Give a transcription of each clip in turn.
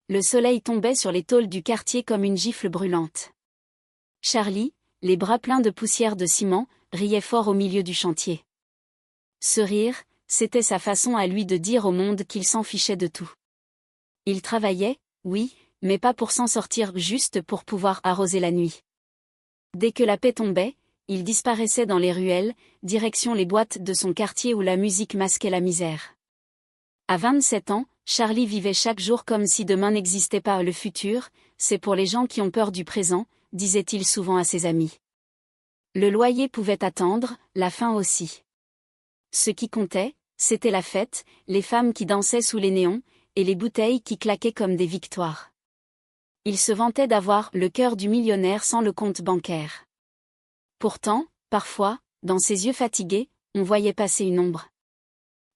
Le soleil tombait sur les tôles du quartier comme une gifle brûlante. Charlie, les bras pleins de poussière de ciment, riait fort au milieu du chantier. Ce rire, c'était sa façon à lui de dire au monde qu'il s'en fichait de tout. Il travaillait, oui, mais pas pour s'en sortir, juste pour pouvoir arroser la nuit. Dès que la paix tombait, il disparaissait dans les ruelles, direction les boîtes de son quartier où la musique masquait la misère. À 27 ans, Charlie vivait chaque jour comme si demain n'existait pas. Le futur, c'est pour les gens qui ont peur du présent, disait-il souvent à ses amis. Le loyer pouvait attendre, la faim aussi. Ce qui comptait, c'était la fête, les femmes qui dansaient sous les néons, et les bouteilles qui claquaient comme des victoires. Il se vantait d'avoir le cœur du millionnaire sans le compte bancaire. Pourtant, parfois, dans ses yeux fatigués, on voyait passer une ombre.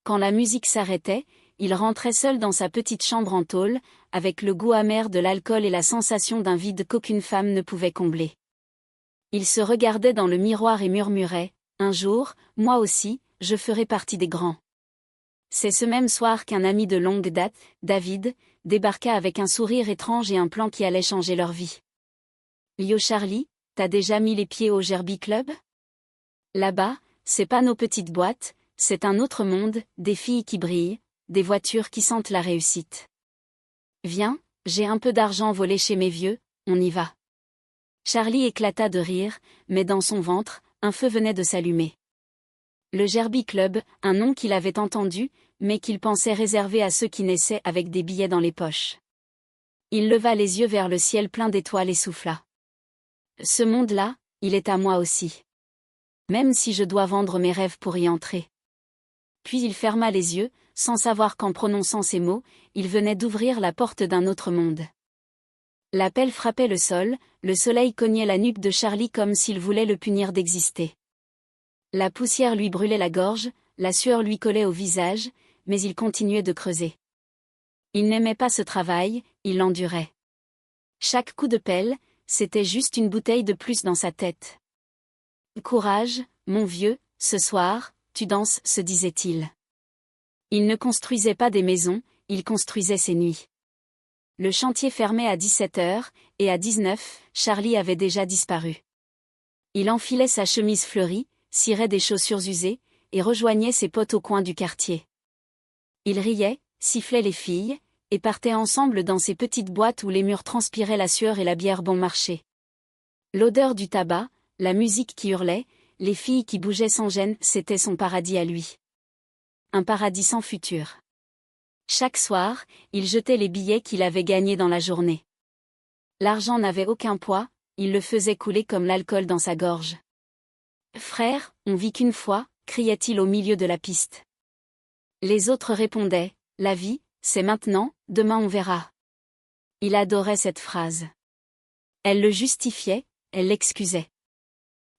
Quand la musique s'arrêtait, il rentrait seul dans sa petite chambre en tôle, avec le goût amer de l'alcool et la sensation d'un vide qu'aucune femme ne pouvait combler. Il se regardait dans le miroir et murmurait « Un jour, moi aussi, je ferai partie des grands ». C'est ce même soir qu'un ami de longue date, David, débarqua avec un sourire étrange et un plan qui allait changer leur vie. « Yo Charlie, t'as déjà mis les pieds au Gerby Club ? Là-bas, c'est pas nos petites boîtes, c'est un autre monde, des filles qui brillent, des voitures qui sentent la réussite. Viens, j'ai un peu d'argent volé chez mes vieux, on y va. » Charlie éclata de rire, mais dans son ventre, un feu venait de s'allumer. Le Gerby Club, un nom qu'il avait entendu, mais qu'il pensait réservé à ceux qui naissaient avec des billets dans les poches. Il leva les yeux vers le ciel plein d'étoiles et souffla. Ce monde-là, il est à moi aussi. Même si je dois vendre mes rêves pour y entrer. Puis il ferma les yeux, sans savoir qu'en prononçant ces mots, il venait d'ouvrir la porte d'un autre monde. La pelle frappait le sol, le soleil cognait la nuque de Charlie comme s'il voulait le punir d'exister. La poussière lui brûlait la gorge, la sueur lui collait au visage, mais il continuait de creuser. Il n'aimait pas ce travail, il l'endurait. Chaque coup de pelle, c'était juste une bouteille de plus dans sa tête. « Courage, mon vieux, ce soir, tu danses » se disait-il. Il ne construisait pas des maisons, il construisait ses nuits. Le chantier fermait à 17h, et à 19, Charlie avait déjà disparu. Il enfilait sa chemise fleurie, cirait des chaussures usées, et rejoignait ses potes au coin du quartier. Ils riaient, sifflaient les filles, et partaient ensemble dans ces petites boîtes où les murs transpiraient la sueur et la bière bon marché. L'odeur du tabac, la musique qui hurlait, les filles qui bougeaient sans gêne, c'était son paradis à lui. Un paradis sans futur. Chaque soir, il jetait les billets qu'il avait gagnés dans la journée. L'argent n'avait aucun poids, il le faisait couler comme l'alcool dans sa gorge. « Frère, on vit qu'une fois », criait-il au milieu de la piste. Les autres répondaient « La vie, c'est maintenant, demain on verra ». Il adorait cette phrase. Elle le justifiait, elle l'excusait.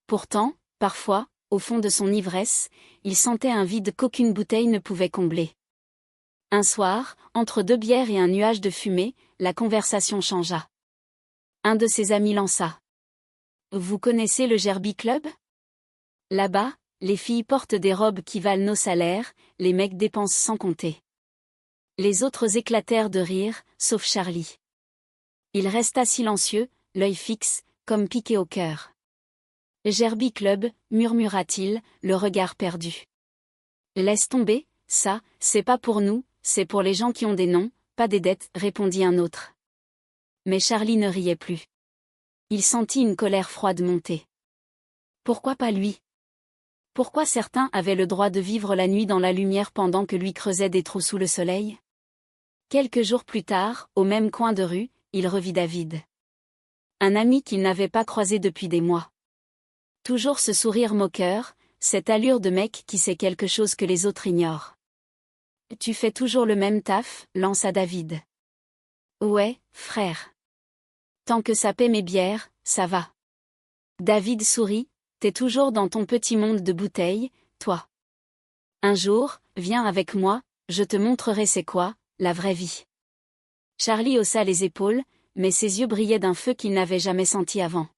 Pourtant, parfois, au fond de son ivresse, il sentait un vide qu'aucune bouteille ne pouvait combler. Un soir, entre 2 bières et un nuage de fumée, la conversation changea. Un de ses amis lança. « Vous connaissez le Gerby Club ? Là-bas, les filles portent des robes qui valent nos salaires, les mecs dépensent sans compter. » Les autres éclatèrent de rire, sauf Charlie. Il resta silencieux, l'œil fixe, comme piqué au cœur. « Gerby Club » murmura-t-il, le regard perdu. « Laisse tomber, ça, c'est pas pour nous, c'est pour les gens qui ont des noms, pas des dettes, » répondit un autre. Mais Charlie ne riait plus. Il sentit une colère froide monter. Pourquoi pas lui ? Pourquoi certains avaient le droit de vivre la nuit dans la lumière pendant que lui creusait des trous sous le soleil ? Quelques jours plus tard, au même coin de rue, il revit David. Un ami qu'il n'avait pas croisé depuis des mois. Toujours ce sourire moqueur, cette allure de mec qui sait quelque chose que les autres ignorent. « Tu fais toujours le même taf » lança David. « Ouais, frère. Tant que ça paie mes bières, ça va. » David sourit. « T'es toujours dans ton petit monde de bouteilles, toi. Un jour, viens avec moi, je te montrerai c'est quoi, la vraie vie. » Charlie haussa les épaules, mais ses yeux brillaient d'un feu qu'il n'avait jamais senti avant.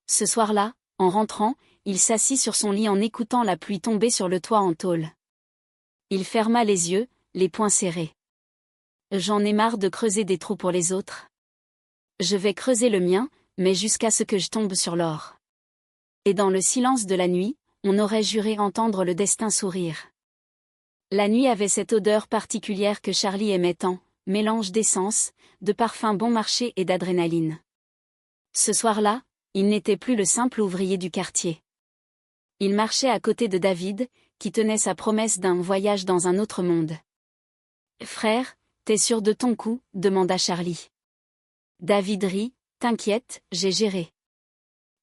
Ce soir-là, en rentrant, il s'assit sur son lit en écoutant la pluie tomber sur le toit en tôle. Il ferma les yeux, les poings serrés. J'en ai marre de creuser des trous pour les autres. Je vais creuser le mien, mais jusqu'à ce que je tombe sur l'or. Et dans le silence de la nuit, on aurait juré entendre le destin sourire. La nuit avait cette odeur particulière que Charlie aimait tant, mélange d'essence, de parfum bon marché et d'adrénaline. Ce soir-là, il n'était plus le simple ouvrier du quartier. Il marchait à côté de David, qui tenait sa promesse d'un voyage dans un autre monde. « Frère, t'es sûr de ton coup ?» demanda Charlie. David rit. « T'inquiète, j'ai géré.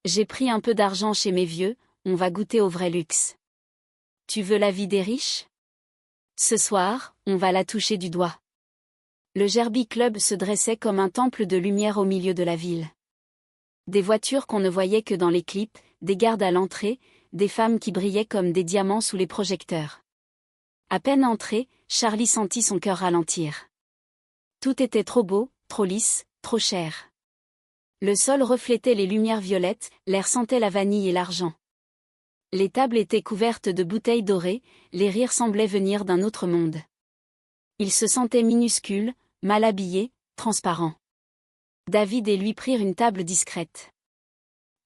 J'ai pris un peu d'argent chez mes vieux, on va goûter au vrai luxe. Tu veux la vie des riches ? Ce soir, on va la toucher du doigt. » Le Gerby Club se dressait comme un temple de lumière au milieu de la ville. Des voitures qu'on ne voyait que dans les clips, des gardes à l'entrée, des femmes qui brillaient comme des diamants sous les projecteurs. À peine entré, Charlie sentit son cœur ralentir. Tout était trop beau, trop lisse, trop cher. Le sol reflétait les lumières violettes, l'air sentait la vanille et l'argent. Les tables étaient couvertes de bouteilles dorées, les rires semblaient venir d'un autre monde. Il se sentait minuscule, mal habillé, transparent. David et lui prirent une table discrète.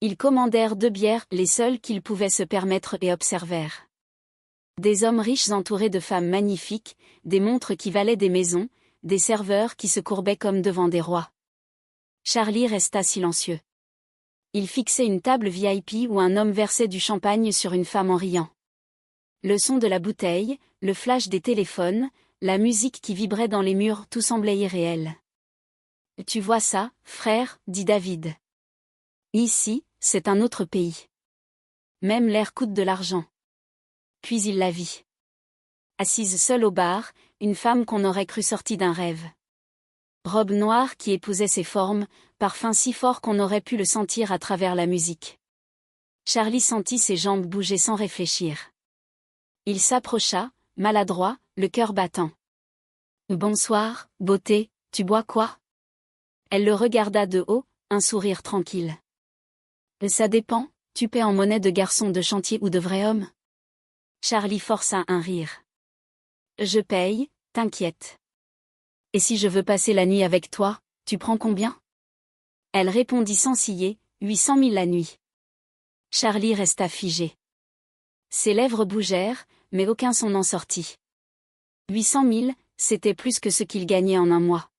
Ils commandèrent 2 bières, les seules qu'ils pouvaient se permettre, et observèrent. Des hommes riches entourés de femmes magnifiques, des montres qui valaient des maisons, des serveurs qui se courbaient comme devant des rois. Charlie resta silencieux. Il fixait une table VIP où un homme versait du champagne sur une femme en riant. Le son de la bouteille, le flash des téléphones, la musique qui vibrait dans les murs, tout semblait irréel. « Tu vois ça, frère ?» dit David. « Ici, c'est un autre pays. Même l'air coûte de l'argent. » Puis il la vit. Assise seule au bar, une femme qu'on aurait cru sortie d'un rêve. Robe noire qui épousait ses formes, parfum si fort qu'on aurait pu le sentir à travers la musique. Charlie sentit ses jambes bouger sans réfléchir. Il s'approcha, maladroit, le cœur battant. « Bonsoir, beauté, tu bois quoi ?» Elle le regarda de haut, un sourire tranquille. « Ça dépend, tu paies en monnaie de garçon de chantier ou de vrai homme ?» Charlie força un rire. « Je paye, t'inquiète. Et si je veux passer la nuit avec toi, tu prends combien ?» Elle répondit sans ciller, 800 000 la nuit. Charlie resta figé. Ses lèvres bougèrent, mais aucun son n'en sortit. 800 000, c'était plus que ce qu'il gagnait en un mois.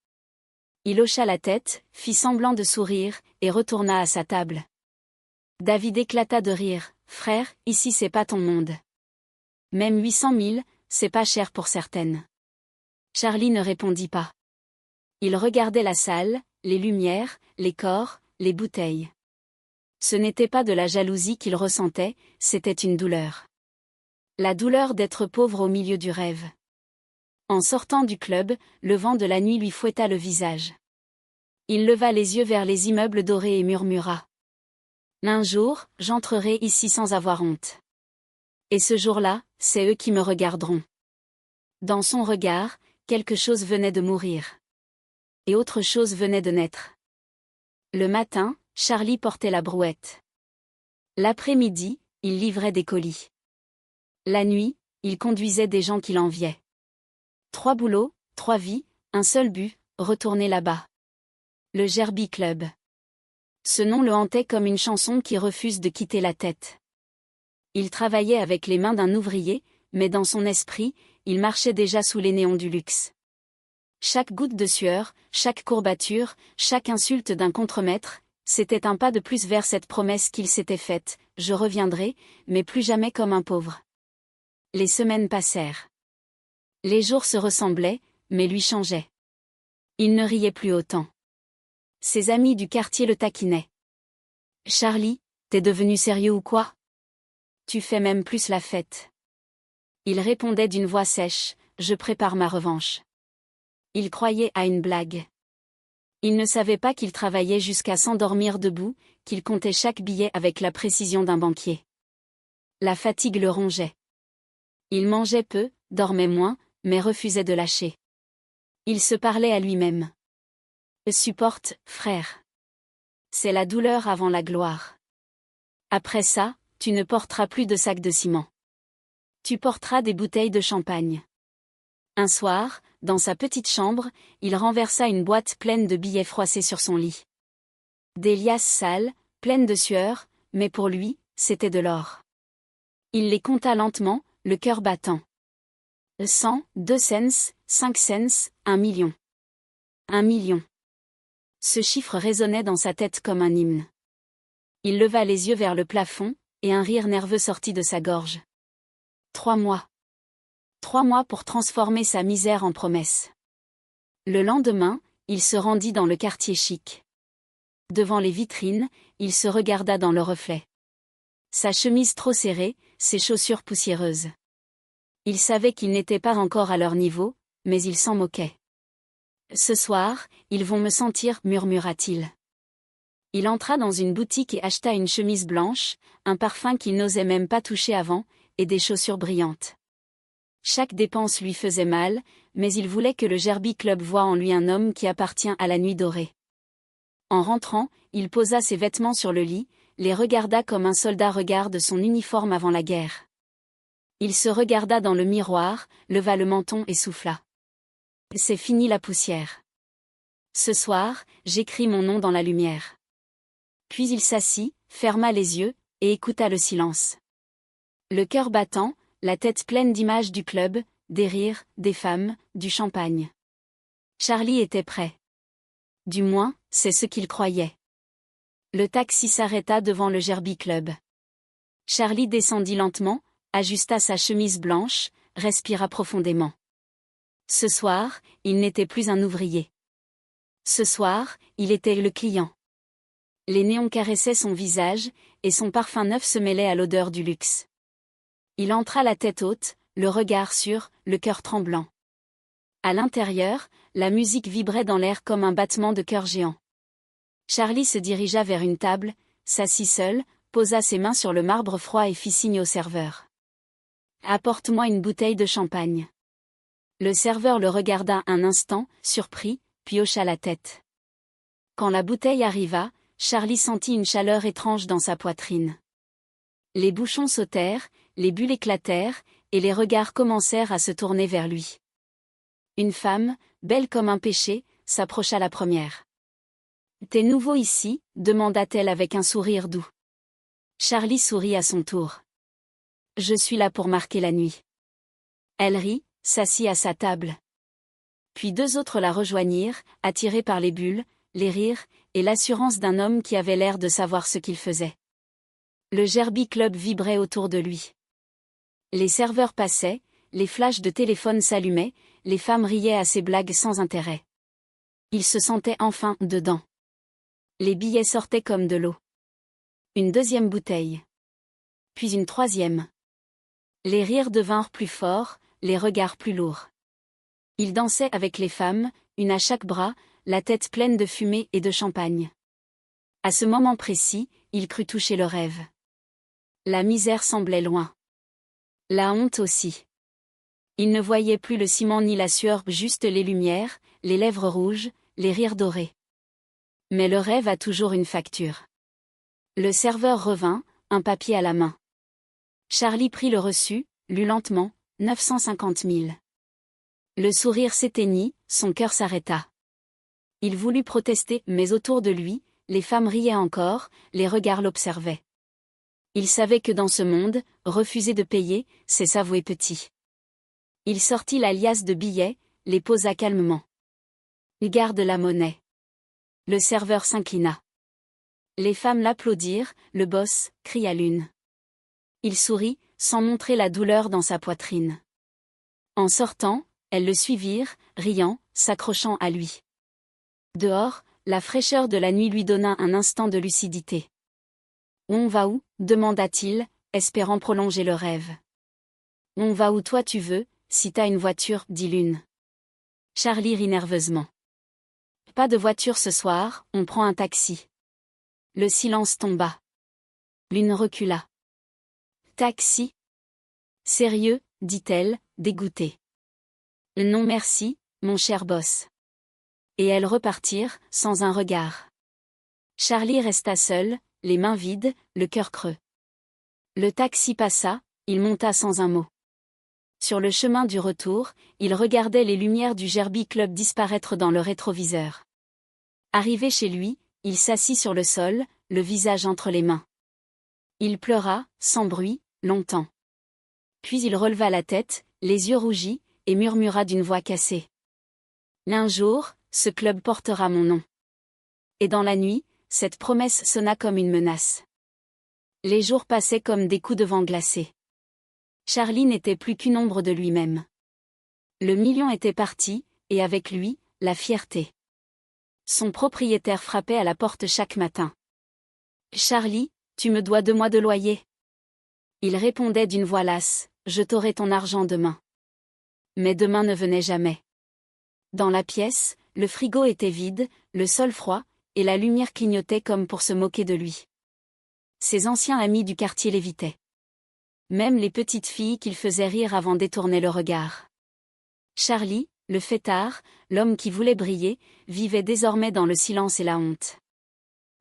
Il hocha la tête, fit semblant de sourire, et retourna à sa table. David éclata de rire. « Frère, ici c'est pas ton monde. Même 800 000, c'est pas cher pour certaines. » Charlie ne répondit pas. Il regardait la salle, les lumières, les corps, les bouteilles. Ce n'était pas de la jalousie qu'il ressentait, c'était une douleur. La douleur d'être pauvre au milieu du rêve. En sortant du club, le vent de la nuit lui fouetta le visage. Il leva les yeux vers les immeubles dorés et murmura. « Un jour, j'entrerai ici sans avoir honte. Et ce jour-là, c'est eux qui me regarderont. » Dans son regard, quelque chose venait de mourir. Et autre chose venait de naître. Le matin, Charlie portait la brouette. L'après-midi, il livrait des colis. La nuit, il conduisait des gens qui l'enviaient. 3 boulots, 3 vies, un seul but, retourner là-bas. Le Gerby Club. Ce nom le hantait comme une chanson qui refuse de quitter la tête. Il travaillait avec les mains d'un ouvrier, mais dans son esprit, il marchait déjà sous les néons du luxe. Chaque goutte de sueur, chaque courbature, chaque insulte d'un contremaître, c'était un pas de plus vers cette promesse qu'il s'était faite, « Je reviendrai, mais plus jamais comme un pauvre. » Les semaines passèrent. Les jours se ressemblaient, mais lui changeaient. Il ne riait plus autant. Ses amis du quartier le taquinaient. « Charlie, t'es devenu sérieux ou quoi ? Tu fais même plus la fête. » Il répondait d'une voix sèche, « Je prépare ma revanche. » Il croyait à une blague. Il ne savait pas qu'il travaillait jusqu'à s'endormir debout, qu'il comptait chaque billet avec la précision d'un banquier. La fatigue le rongeait. Il mangeait peu, dormait moins, mais refusait de lâcher. Il se parlait à lui-même. « Supporte, frère. C'est la douleur avant la gloire. Après ça, tu ne porteras plus de sacs de ciment. Tu porteras des bouteilles de champagne. Un soir, dans sa petite chambre, il renversa une boîte pleine de billets froissés sur son lit. Des liasses sales, pleines de sueur, mais pour lui, c'était de l'or. Il les compta lentement, le cœur battant. 100, 2 cents, 5 cents, 1 million. 1 million. Ce chiffre résonnait dans sa tête comme un hymne. Il leva les yeux vers le plafond, et un rire nerveux sortit de sa gorge. 3 mois. 3 mois pour transformer sa misère en promesse. Le lendemain, il se rendit dans le quartier chic. Devant les vitrines, il se regarda dans le reflet. Sa chemise trop serrée, ses chaussures poussiéreuses. Il savait qu'il n'était pas encore à leur niveau, mais il s'en moquait. « Ce soir, ils vont me sentir » murmura-t-il. Il entra dans une boutique et acheta une chemise blanche, un parfum qu'il n'osait même pas toucher avant, et des chaussures brillantes. Chaque dépense lui faisait mal, mais il voulait que le Gerby Club voie en lui un homme qui appartient à la nuit dorée. En rentrant, il posa ses vêtements sur le lit, les regarda comme un soldat regarde son uniforme avant la guerre. Il se regarda dans le miroir, leva le menton et souffla. C'est fini la poussière. Ce soir, j'écris mon nom dans la lumière. Puis il s'assit, ferma les yeux, et écouta le silence. Le cœur battant, la tête pleine d'images du club, des rires, des femmes, du champagne. Charlie était prêt. Du moins, c'est ce qu'il croyait. Le taxi s'arrêta devant le Gerby Club. Charlie descendit lentement, ajusta sa chemise blanche, respira profondément. Ce soir, il n'était plus un ouvrier. Ce soir, il était le client. Les néons caressaient son visage, et son parfum neuf se mêlait à l'odeur du luxe. Il entra la tête haute, le regard sûr, le cœur tremblant. À l'intérieur, la musique vibrait dans l'air comme un battement de cœur géant. Charlie se dirigea vers une table, s'assit seul, posa ses mains sur le marbre froid et fit signe au serveur. « Apporte-moi une bouteille de champagne. » Le serveur le regarda un instant, surpris, puis hocha la tête. Quand la bouteille arriva, Charlie sentit une chaleur étrange dans sa poitrine. Les bouchons sautèrent, les bulles éclatèrent, et les regards commencèrent à se tourner vers lui. Une femme, belle comme un péché, s'approcha la première. « T'es nouveau ici ?» demanda-t-elle avec un sourire doux. Charlie sourit à son tour. « Je suis là pour marquer la nuit. » Elle rit, s'assit à sa table. Puis 2 autres la rejoignirent, attirés par les bulles, les rires, et l'assurance d'un homme qui avait l'air de savoir ce qu'il faisait. Le Gerby Club vibrait autour de lui. Les serveurs passaient, les flashs de téléphone s'allumaient, les femmes riaient à ses blagues sans intérêt. Il se sentait enfin dedans. Les billets sortaient comme de l'eau. Une 2e bouteille. Puis une 3e. Les rires devinrent plus forts, les regards plus lourds. Il dansait avec les femmes, une à chaque bras, la tête pleine de fumée et de champagne. À ce moment précis, il crut toucher le rêve. La misère semblait loin. La honte aussi. Il ne voyait plus le ciment ni la sueur, juste les lumières, les lèvres rouges, les rires dorés. Mais le rêve a toujours une facture. Le serveur revint, un papier à la main. Charlie prit le reçu, lut lentement, 950 000. Le sourire s'éteignit, son cœur s'arrêta. Il voulut protester, mais autour de lui, les femmes riaient encore, les regards l'observaient. Il savait que dans ce monde, refuser de payer, c'est s'avouer petit. Il sortit la liasse de billets, les posa calmement. « Garde la monnaie. » Le serveur s'inclina. Les femmes l'applaudirent, le boss cria l'une. Il sourit, sans montrer la douleur dans sa poitrine. En sortant, elles le suivirent, riant, s'accrochant à lui. Dehors, la fraîcheur de la nuit lui donna un instant de lucidité. « On va où ?» demanda-t-il, espérant prolonger le rêve. « On va où toi tu veux, si t'as une voiture, » dit l'une. Charlie rit nerveusement. « Pas de voiture ce soir, on prend un taxi. » Le silence tomba. L'une recula. « Taxi ? » Sérieux, dit-elle, dégoûtée. « Non merci, mon cher boss. » Et elles repartirent, sans un regard. Charlie resta seul, les mains vides, le cœur creux. Le taxi passa, il monta sans un mot. Sur le chemin du retour, il regardait les lumières du Gerby Club disparaître dans le rétroviseur. Arrivé chez lui, il s'assit sur le sol, le visage entre les mains. Il pleura, sans bruit, longtemps. Puis il releva la tête, les yeux rougis, et murmura d'une voix cassée. Un jour, ce club portera mon nom. Et dans la nuit, cette promesse sonna comme une menace. Les jours passaient comme des coups de vent glacés. Charlie n'était plus qu'une ombre de lui-même. Le million était parti, et avec lui, la fierté. Son propriétaire frappait à la porte chaque matin. « Charlie, tu me dois 2 mois de loyer. » Il répondait d'une voix lasse, « Je t'aurai ton argent demain. » Mais demain ne venait jamais. Dans la pièce, le frigo était vide, le sol froid, et la lumière clignotait comme pour se moquer de lui. Ses anciens amis du quartier l'évitaient. Même les petites filles qu'il faisait rire avant détournaient le regard. Charlie, le fêtard, l'homme qui voulait briller, vivait désormais dans le silence et la honte.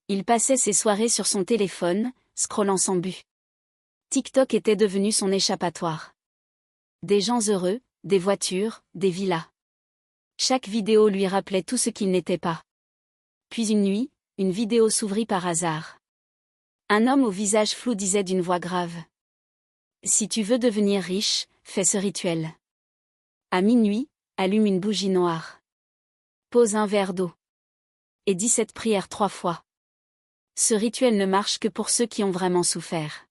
Il passait ses soirées sur son téléphone, scrollant sans but. TikTok était devenu son échappatoire. Des gens heureux, des voitures, des villas. Chaque vidéo lui rappelait tout ce qu'il n'était pas. Puis une nuit, une vidéo s'ouvrit par hasard. Un homme au visage flou disait d'une voix grave. « Si tu veux devenir riche, fais ce rituel. À minuit, allume une bougie noire. Pose un verre d'eau. Et dis cette prière 3 fois. Ce rituel ne marche que pour ceux qui ont vraiment souffert. »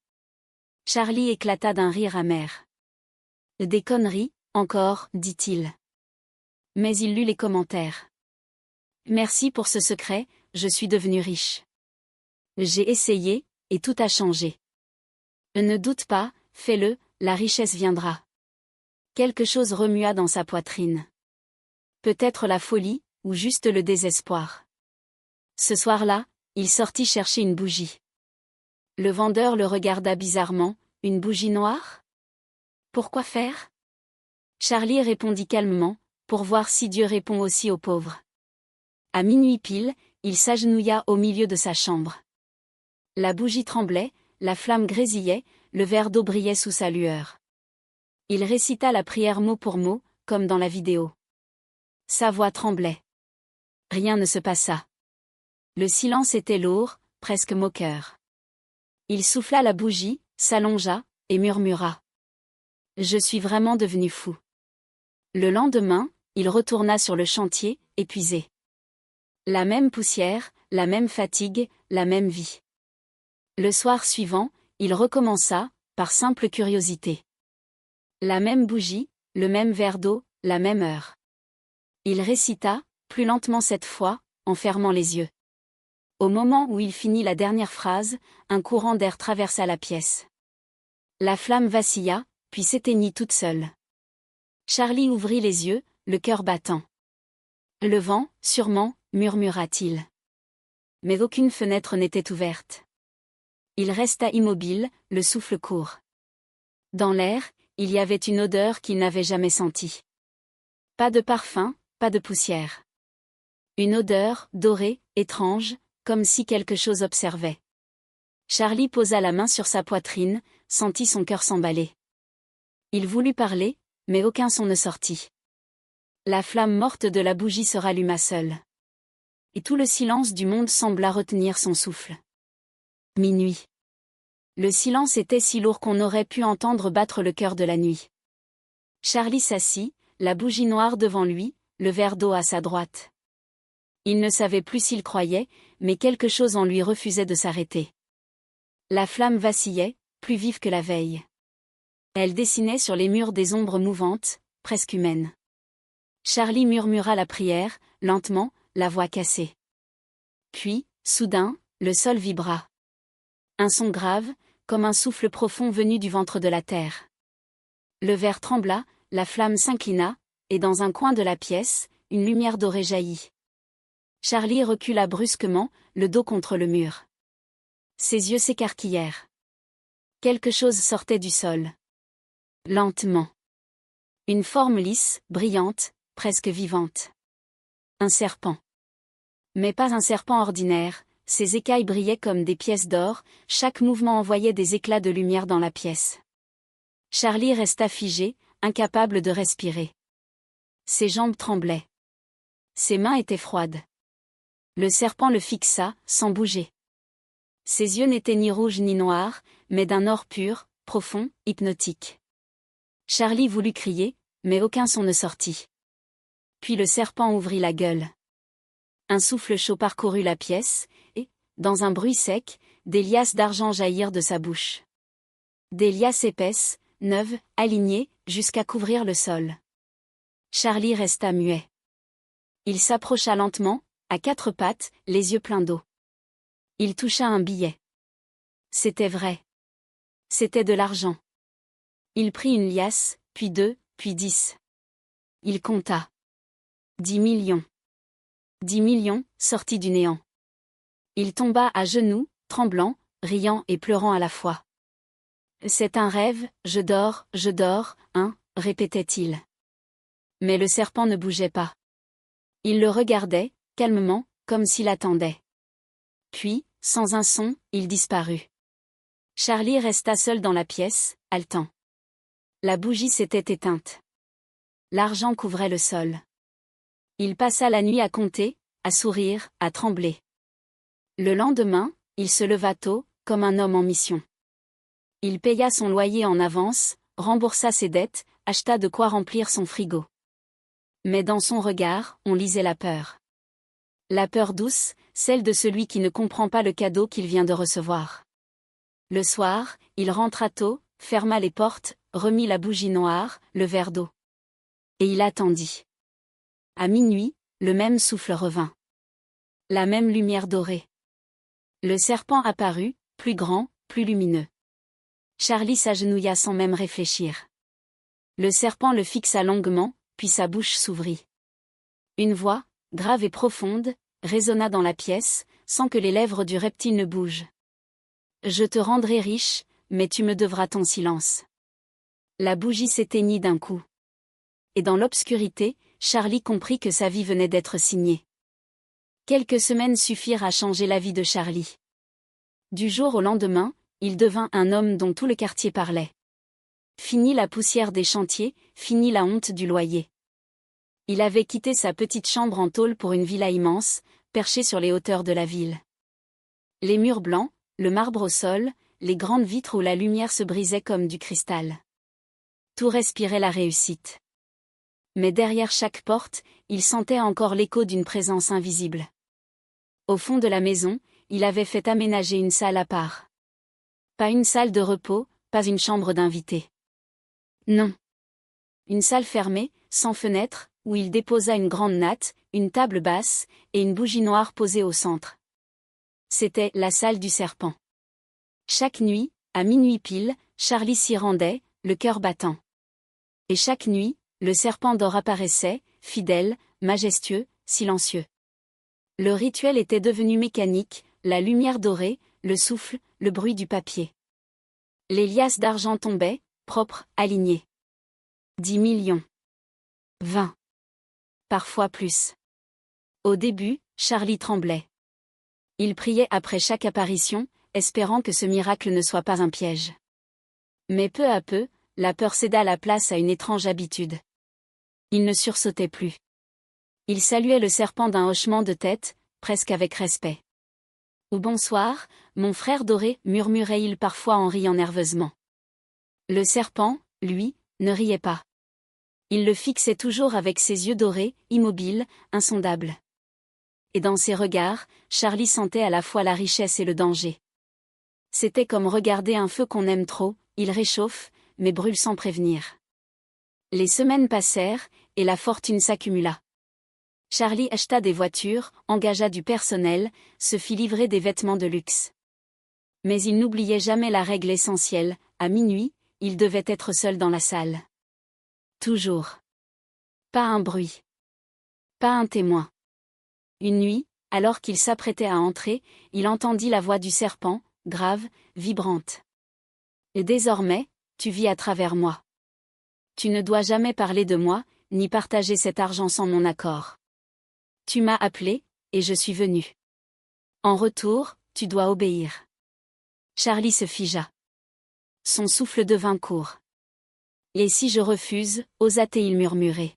Charlie éclata d'un rire amer. « Des conneries, encore, dit-il. » Mais il lut les commentaires. « Merci pour ce secret, je suis devenu riche. J'ai essayé, et tout a changé. Ne doute pas, fais-le, la richesse viendra. » Quelque chose remua dans sa poitrine. Peut-être la folie, ou juste le désespoir. Ce soir-là, il sortit chercher une bougie. Le vendeur le regarda bizarrement, « Une bougie noire ? Pourquoi faire ?» Charlie répondit calmement, « Pour voir si Dieu répond aussi aux pauvres. » À minuit pile, il s'agenouilla au milieu de sa chambre. La bougie tremblait, la flamme grésillait, le verre d'eau brillait sous sa lueur. Il récita la prière mot pour mot, comme dans la vidéo. Sa voix tremblait. Rien ne se passa. Le silence était lourd, presque moqueur. Il souffla la bougie, s'allongea, et murmura. « Je suis vraiment devenu fou. » Le lendemain, il retourna sur le chantier, épuisé. La même poussière, la même fatigue, la même vie. Le soir suivant, il recommença, par simple curiosité. La même bougie, le même verre d'eau, la même heure. Il récita, plus lentement cette fois, en fermant les yeux. Au moment où il finit la dernière phrase, un courant d'air traversa la pièce. La flamme vacilla, puis s'éteignit toute seule. Charlie ouvrit les yeux, le cœur battant. « Le vent, sûrement, » murmura-t-il. Mais aucune fenêtre n'était ouverte. Il resta immobile, le souffle court. Dans l'air, il y avait une odeur qu'il n'avait jamais sentie. Pas de parfum, pas de poussière. Une odeur, dorée, étrange, comme si quelque chose observait. Charlie posa la main sur sa poitrine, sentit son cœur s'emballer. Il voulut parler, mais aucun son ne sortit. La flamme morte de la bougie se ralluma seule. Et tout le silence du monde sembla retenir son souffle. Minuit. Le silence était si lourd qu'on aurait pu entendre battre le cœur de la nuit. Charlie s'assit, la bougie noire devant lui, le verre d'eau à sa droite. Il ne savait plus s'il croyait, mais quelque chose en lui refusait de s'arrêter. La flamme vacillait, plus vive que la veille. Elle dessinait sur les murs des ombres mouvantes, presque humaines. Charlie murmura la prière, lentement, la voix cassée. Puis, soudain, le sol vibra. Un son grave, comme un souffle profond venu du ventre de la terre. Le verre trembla, la flamme s'inclina, et dans un coin de la pièce, une lumière dorée jaillit. Charlie recula brusquement, le dos contre le mur. Ses yeux s'écarquillèrent. Quelque chose sortait du sol. Lentement. Une forme lisse, brillante, presque vivante. Un serpent. Mais pas un serpent ordinaire, ses écailles brillaient comme des pièces d'or, chaque mouvement envoyait des éclats de lumière dans la pièce. Charlie resta figé, incapable de respirer. Ses jambes tremblaient. Ses mains étaient froides. Le serpent le fixa, sans bouger. Ses yeux n'étaient ni rouges ni noirs, mais d'un or pur, profond, hypnotique. Charlie voulut crier, mais aucun son ne sortit. Puis le serpent ouvrit la gueule. Un souffle chaud parcourut la pièce, et, dans un bruit sec, des liasses d'argent jaillirent de sa bouche. Des liasses épaisses, neuves, alignées, jusqu'à couvrir le sol. Charlie resta muet. Il s'approcha lentement, à quatre pattes, les yeux pleins d'eau. Il toucha un billet. C'était vrai. C'était de l'argent. Il prit une liasse, puis 2, puis 10. Il compta. 10 millions. 10 millions, sortis du néant. Il tomba à genoux, tremblant, riant et pleurant à la fois. C'est un rêve, je dors, hein, répétait-il. Mais le serpent ne bougeait pas. Il le regardait, calmement, comme s'il attendait. Puis, sans un son, il disparut. Charlie resta seul dans la pièce, haletant. La bougie s'était éteinte. L'argent couvrait le sol. Il passa la nuit à compter, à sourire, à trembler. Le lendemain, il se leva tôt, comme un homme en mission. Il paya son loyer en avance, remboursa ses dettes, acheta de quoi remplir son frigo. Mais dans son regard, on lisait la peur. La peur douce, celle de celui qui ne comprend pas le cadeau qu'il vient de recevoir. Le soir, il rentra tôt, ferma les portes, remit la bougie noire, le verre d'eau. Et il attendit. À minuit, le même souffle revint. La même lumière dorée. Le serpent apparut, plus grand, plus lumineux. Charlie s'agenouilla sans même réfléchir. Le serpent le fixa longuement, puis sa bouche s'ouvrit. Une voix, grave et profonde, résonna dans la pièce, sans que les lèvres du reptile ne bougent. « Je te rendrai riche, mais tu me devras ton silence. » La bougie s'éteignit d'un coup. Et dans l'obscurité, Charlie comprit que sa vie venait d'être signée. Quelques semaines suffirent à changer la vie de Charlie. Du jour au lendemain, il devint un homme dont tout le quartier parlait. Fini la poussière des chantiers, fini la honte du loyer. Il avait quitté sa petite chambre en tôle pour une villa immense, perchée sur les hauteurs de la ville. Les murs blancs, le marbre au sol, les grandes vitres où la lumière se brisait comme du cristal. Tout respirait la réussite. Mais derrière chaque porte, il sentait encore l'écho d'une présence invisible. Au fond de la maison, il avait fait aménager une salle à part. Pas une salle de repos, pas une chambre d'invité. Non. Une salle fermée, sans fenêtre, où il déposa une grande natte, une table basse, et une bougie noire posée au centre. C'était la salle du serpent. Chaque nuit, à minuit pile, Charlie s'y rendait, le cœur battant. Et chaque nuit, le serpent d'or apparaissait, fidèle, majestueux, silencieux. Le rituel était devenu mécanique, la lumière dorée, le souffle, le bruit du papier. Les liasses d'argent tombaient, propres, alignées. 10 millions. 20. Parfois plus. Au début, Charlie tremblait. Il priait après chaque apparition, espérant que ce miracle ne soit pas un piège. Mais peu à peu, la peur céda la place à une étrange habitude. Il ne sursautait plus. Il saluait le serpent d'un hochement de tête, presque avec respect. « Ou bonsoir, mon frère doré » murmurait-il parfois en riant nerveusement. Le serpent, lui, ne riait pas. Il le fixait toujours avec ses yeux dorés, immobiles, insondables. Et dans ses regards, Charlie sentait à la fois la richesse et le danger. C'était comme regarder un feu qu'on aime trop, il réchauffe, mais brûle sans prévenir. Les semaines passèrent, et la fortune s'accumula. Charlie acheta des voitures, engagea du personnel, se fit livrer des vêtements de luxe. Mais il n'oubliait jamais la règle essentielle, à minuit, il devait être seul dans la salle. Toujours. Pas un bruit. Pas un témoin. Une nuit, alors qu'il s'apprêtait à entrer, il entendit la voix du serpent, grave, vibrante. « Et désormais, tu vis à travers moi. Tu ne dois jamais parler de moi, ni partager cet argent sans mon accord. Tu m'as appelé, et je suis venu. En retour, tu dois obéir. » Charlie se figea. Son souffle devint court. Et si je refuse, osa-t-il murmurer.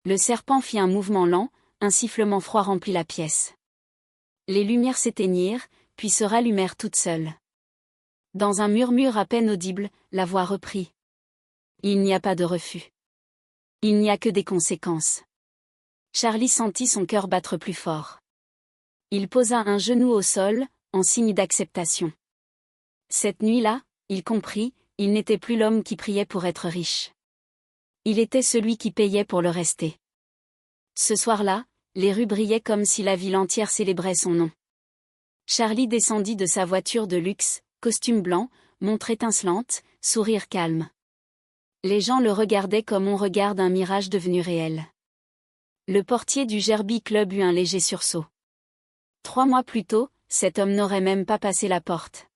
Le serpent fit un mouvement lent, un sifflement froid remplit la pièce. Les lumières s'éteignirent, puis se rallumèrent toutes seules. Dans un murmure à peine audible, la voix reprit. Il n'y a pas de refus. Il n'y a que des conséquences. Charlie sentit son cœur battre plus fort. Il posa un genou au sol, en signe d'acceptation. Cette nuit-là, il comprit, il n'était plus l'homme qui priait pour être riche. Il était celui qui payait pour le rester. Ce soir-là, les rues brillaient comme si la ville entière célébrait son nom. Charlie descendit de sa voiture de luxe, costume blanc, montre étincelante, sourire calme. Les gens le regardaient comme on regarde un mirage devenu réel. Le portier du Gerby Club eut un léger sursaut. 3 mois plus tôt, cet homme n'aurait même pas passé la porte.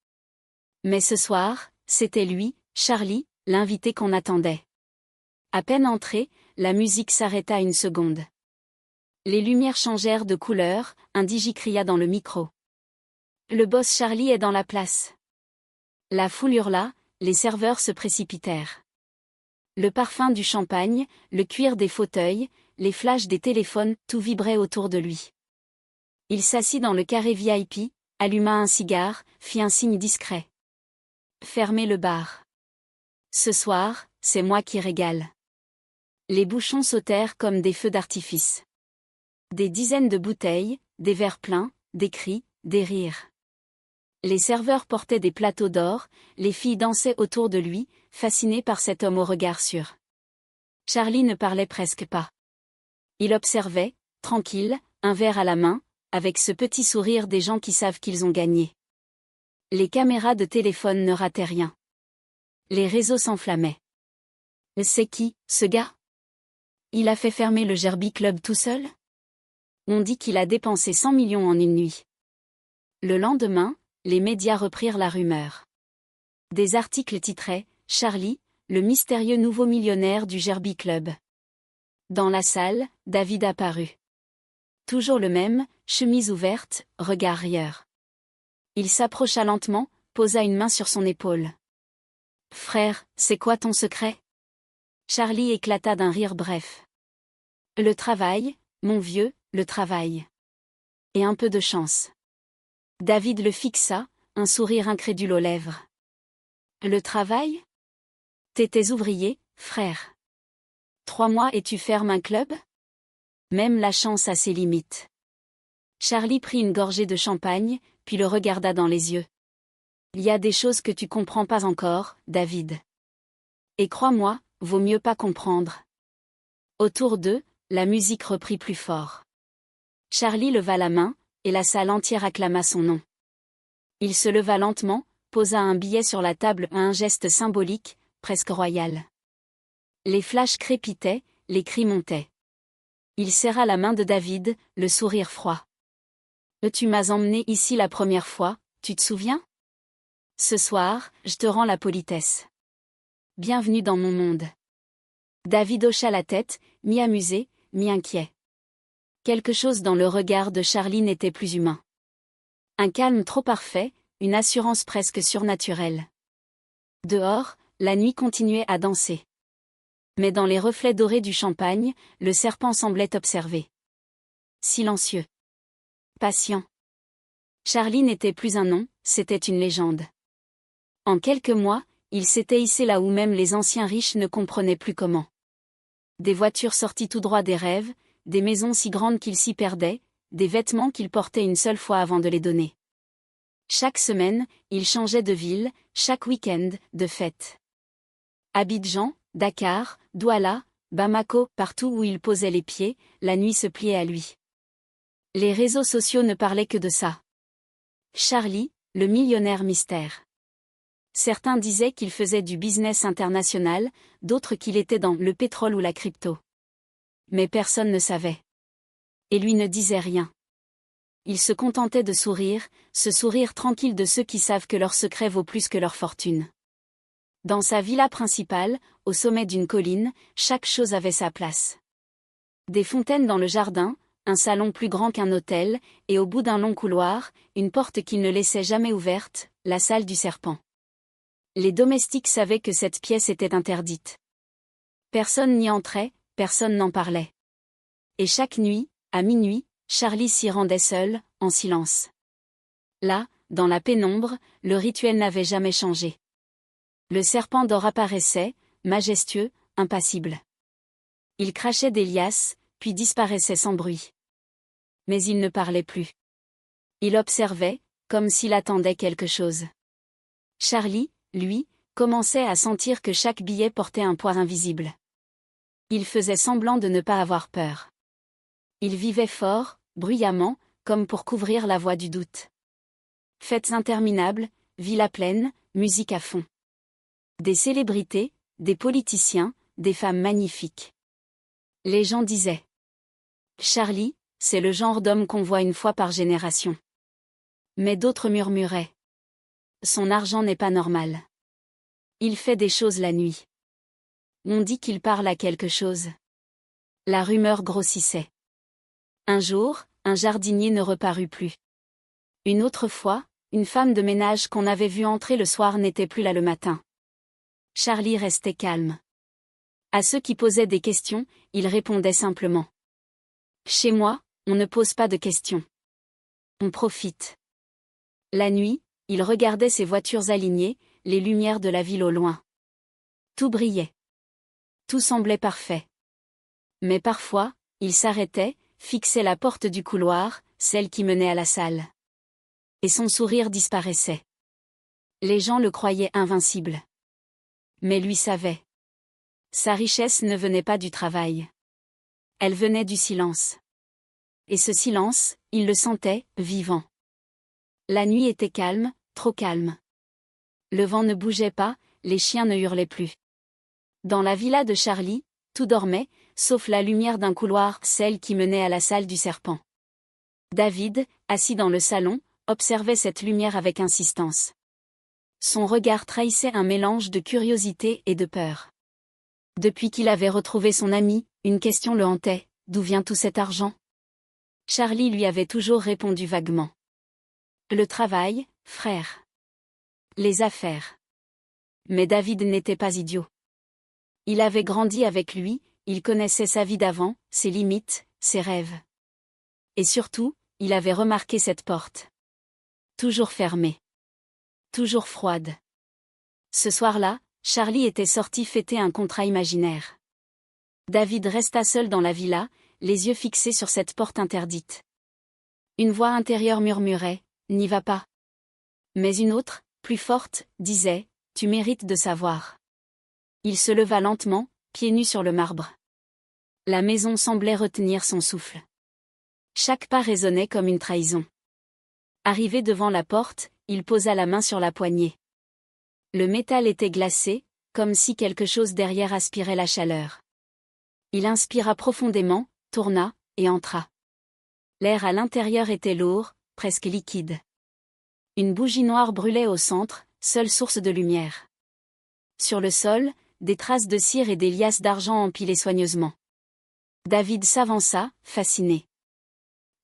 Mais ce soir, c'était lui, Charlie, l'invité qu'on attendait. À peine entré, la musique s'arrêta une seconde. Les lumières changèrent de couleur, un DJ cria dans le micro. Le boss Charlie est dans la place. La foule hurla, les serveurs se précipitèrent. Le parfum du champagne, le cuir des fauteuils, les flashs des téléphones, tout vibrait autour de lui. Il s'assit dans le carré VIP, alluma un cigare, fit un signe discret. Fermez le bar. Ce soir, c'est moi qui régale. Les bouchons sautèrent comme des feux d'artifice. Des dizaines de bouteilles, des verres pleins, des cris, des rires. Les serveurs portaient des plateaux d'or, les filles dansaient autour de lui, fascinées par cet homme au regard sûr. Charlie ne parlait presque pas. Il observait, tranquille, un verre à la main, avec ce petit sourire des gens qui savent qu'ils ont gagné. Les caméras de téléphone ne rataient rien. Les réseaux s'enflammaient. C'est qui, ce gars? Il a fait fermer le Gerby Club tout seul? On dit qu'il a dépensé 100 millions en une nuit. Le lendemain, les médias reprirent la rumeur. Des articles titraient « Charlie, le mystérieux nouveau millionnaire du Gerby Club ». Dans la salle, David apparut. Toujours le même, chemise ouverte, regard rieur. Il s'approcha lentement, posa une main sur son épaule. « Frère, c'est quoi ton secret ?» Charlie éclata d'un rire bref. « Le travail, mon vieux, le travail. Et un peu de chance. » David le fixa, un sourire incrédule aux lèvres. « Le travail ? T'étais ouvrier, frère. 3 mois et tu fermes un club ? Même la chance a ses limites. » Charlie prit une gorgée de champagne, puis le regarda dans les yeux. « Il y a des choses que tu comprends pas encore, David. Et crois-moi, vaut mieux pas comprendre. » Autour d'eux, la musique reprit plus fort. Charlie leva la main, et la salle entière acclama son nom. Il se leva lentement, posa un billet sur la table à un geste symbolique, presque royal. Les flashs crépitaient, les cris montaient. Il serra la main de David, le sourire froid. « Tu m'as emmené ici la première fois, tu te souviens ? Ce soir, je te rends la politesse. Bienvenue dans mon monde. » David hocha la tête, mi-amusé, mi-inquiet. Quelque chose dans le regard de Charlie n'était plus humain. Un calme trop parfait, une assurance presque surnaturelle. Dehors, la nuit continuait à danser. Mais dans les reflets dorés du champagne, le serpent semblait observer. Silencieux. Patient. Charlie n'était plus un nom, c'était une légende. En quelques mois, il s'était hissé là où même les anciens riches ne comprenaient plus comment. Des voitures sorties tout droit des rêves, des maisons si grandes qu'il s'y perdait, des vêtements qu'il portait une seule fois avant de les donner. Chaque semaine, il changeait de ville, chaque week-end, de fête. Abidjan, Dakar, Douala, Bamako, partout où il posait les pieds, la nuit se pliait à lui. Les réseaux sociaux ne parlaient que de ça. Charlie, le millionnaire mystère. Certains disaient qu'il faisait du business international, d'autres qu'il était dans le pétrole ou la crypto. Mais personne ne savait. Et lui ne disait rien. Il se contentait de sourire, ce sourire tranquille de ceux qui savent que leur secret vaut plus que leur fortune. Dans sa villa principale, au sommet d'une colline, chaque chose avait sa place. Des fontaines dans le jardin, un salon plus grand qu'un hôtel, et au bout d'un long couloir, une porte qu'il ne laissait jamais ouverte, la salle du serpent. Les domestiques savaient que cette pièce était interdite. Personne n'y entrait, personne n'en parlait. Et chaque nuit, à minuit, Charlie s'y rendait seul, en silence. Là, dans la pénombre, le rituel n'avait jamais changé. Le serpent d'or apparaissait, majestueux, impassible. Il crachait des liasses, puis disparaissait sans bruit. Mais il ne parlait plus. Il observait, comme s'il attendait quelque chose. Charlie, lui, commençait à sentir que chaque billet portait un poids invisible. Il faisait semblant de ne pas avoir peur. Il vivait fort, bruyamment, comme pour couvrir la voie du doute. Fêtes interminables, villa pleine, musique à fond. Des célébrités, des politiciens, des femmes magnifiques. Les gens disaient: Charlie, c'est le genre d'homme qu'on voit une fois par génération. Mais d'autres murmuraient: son argent n'est pas normal. Il fait des choses la nuit. On dit qu'il parle à quelque chose. La rumeur grossissait. Un jour, un jardinier ne reparut plus. Une autre fois, une femme de ménage qu'on avait vue entrer le soir n'était plus là le matin. Charlie restait calme. À ceux qui posaient des questions, il répondait simplement: chez moi, on ne pose pas de questions. On profite. La nuit, il regardait ces voitures alignées, les lumières de la ville au loin. Tout brillait. Tout semblait parfait. Mais parfois, il s'arrêtait, fixait la porte du couloir, celle qui menait à la salle. Et son sourire disparaissait. Les gens le croyaient invincible. Mais lui savait. Sa richesse ne venait pas du travail. Elle venait du silence. Et ce silence, il le sentait, vivant. La nuit était calme, trop calme. Le vent ne bougeait pas, les chiens ne hurlaient plus. Dans la villa de Charlie, tout dormait, sauf la lumière d'un couloir, celle qui menait à la salle du serpent. David, assis dans le salon, observait cette lumière avec insistance. Son regard trahissait un mélange de curiosité et de peur. Depuis qu'il avait retrouvé son ami, une question le hantait: d'où vient tout cet argent? Charlie lui avait toujours répondu vaguement: le travail, frère. Les affaires. Mais David n'était pas idiot. Il avait grandi avec lui, il connaissait sa vie d'avant, ses limites, ses rêves. Et surtout, il avait remarqué cette porte. Toujours fermée. Toujours froide. Ce soir-là, Charlie était sorti fêter un contrat imaginaire. David resta seul dans la villa, les yeux fixés sur cette porte interdite. Une voix intérieure murmurait: n'y va pas. Mais une autre, plus forte, disait: tu mérites de savoir. Il se leva lentement, pieds nus sur le marbre. La maison semblait retenir son souffle. Chaque pas résonnait comme une trahison. Arrivé devant la porte, il posa la main sur la poignée. Le métal était glacé, comme si quelque chose derrière aspirait la chaleur. Il inspira profondément, tourna, et entra. L'air à l'intérieur était lourd, presque liquide. Une bougie noire brûlait au centre, seule source de lumière. Sur le sol, des traces de cire et des liasses d'argent empilées soigneusement. David s'avança, fasciné.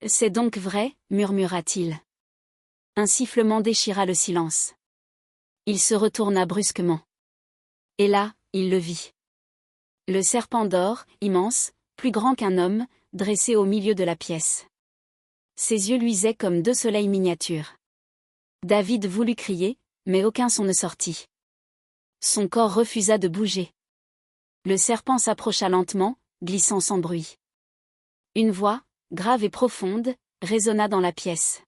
C'est donc vrai, murmura-t-il. Un sifflement déchira le silence. Il se retourna brusquement. Et là, il le vit. Le serpent d'or, immense, plus grand qu'un homme, dressé au milieu de la pièce. Ses yeux luisaient comme deux soleils miniatures. David voulut crier, mais aucun son ne sortit. Son corps refusa de bouger. Le serpent s'approcha lentement, glissant sans bruit. Une voix, grave et profonde, résonna dans la pièce.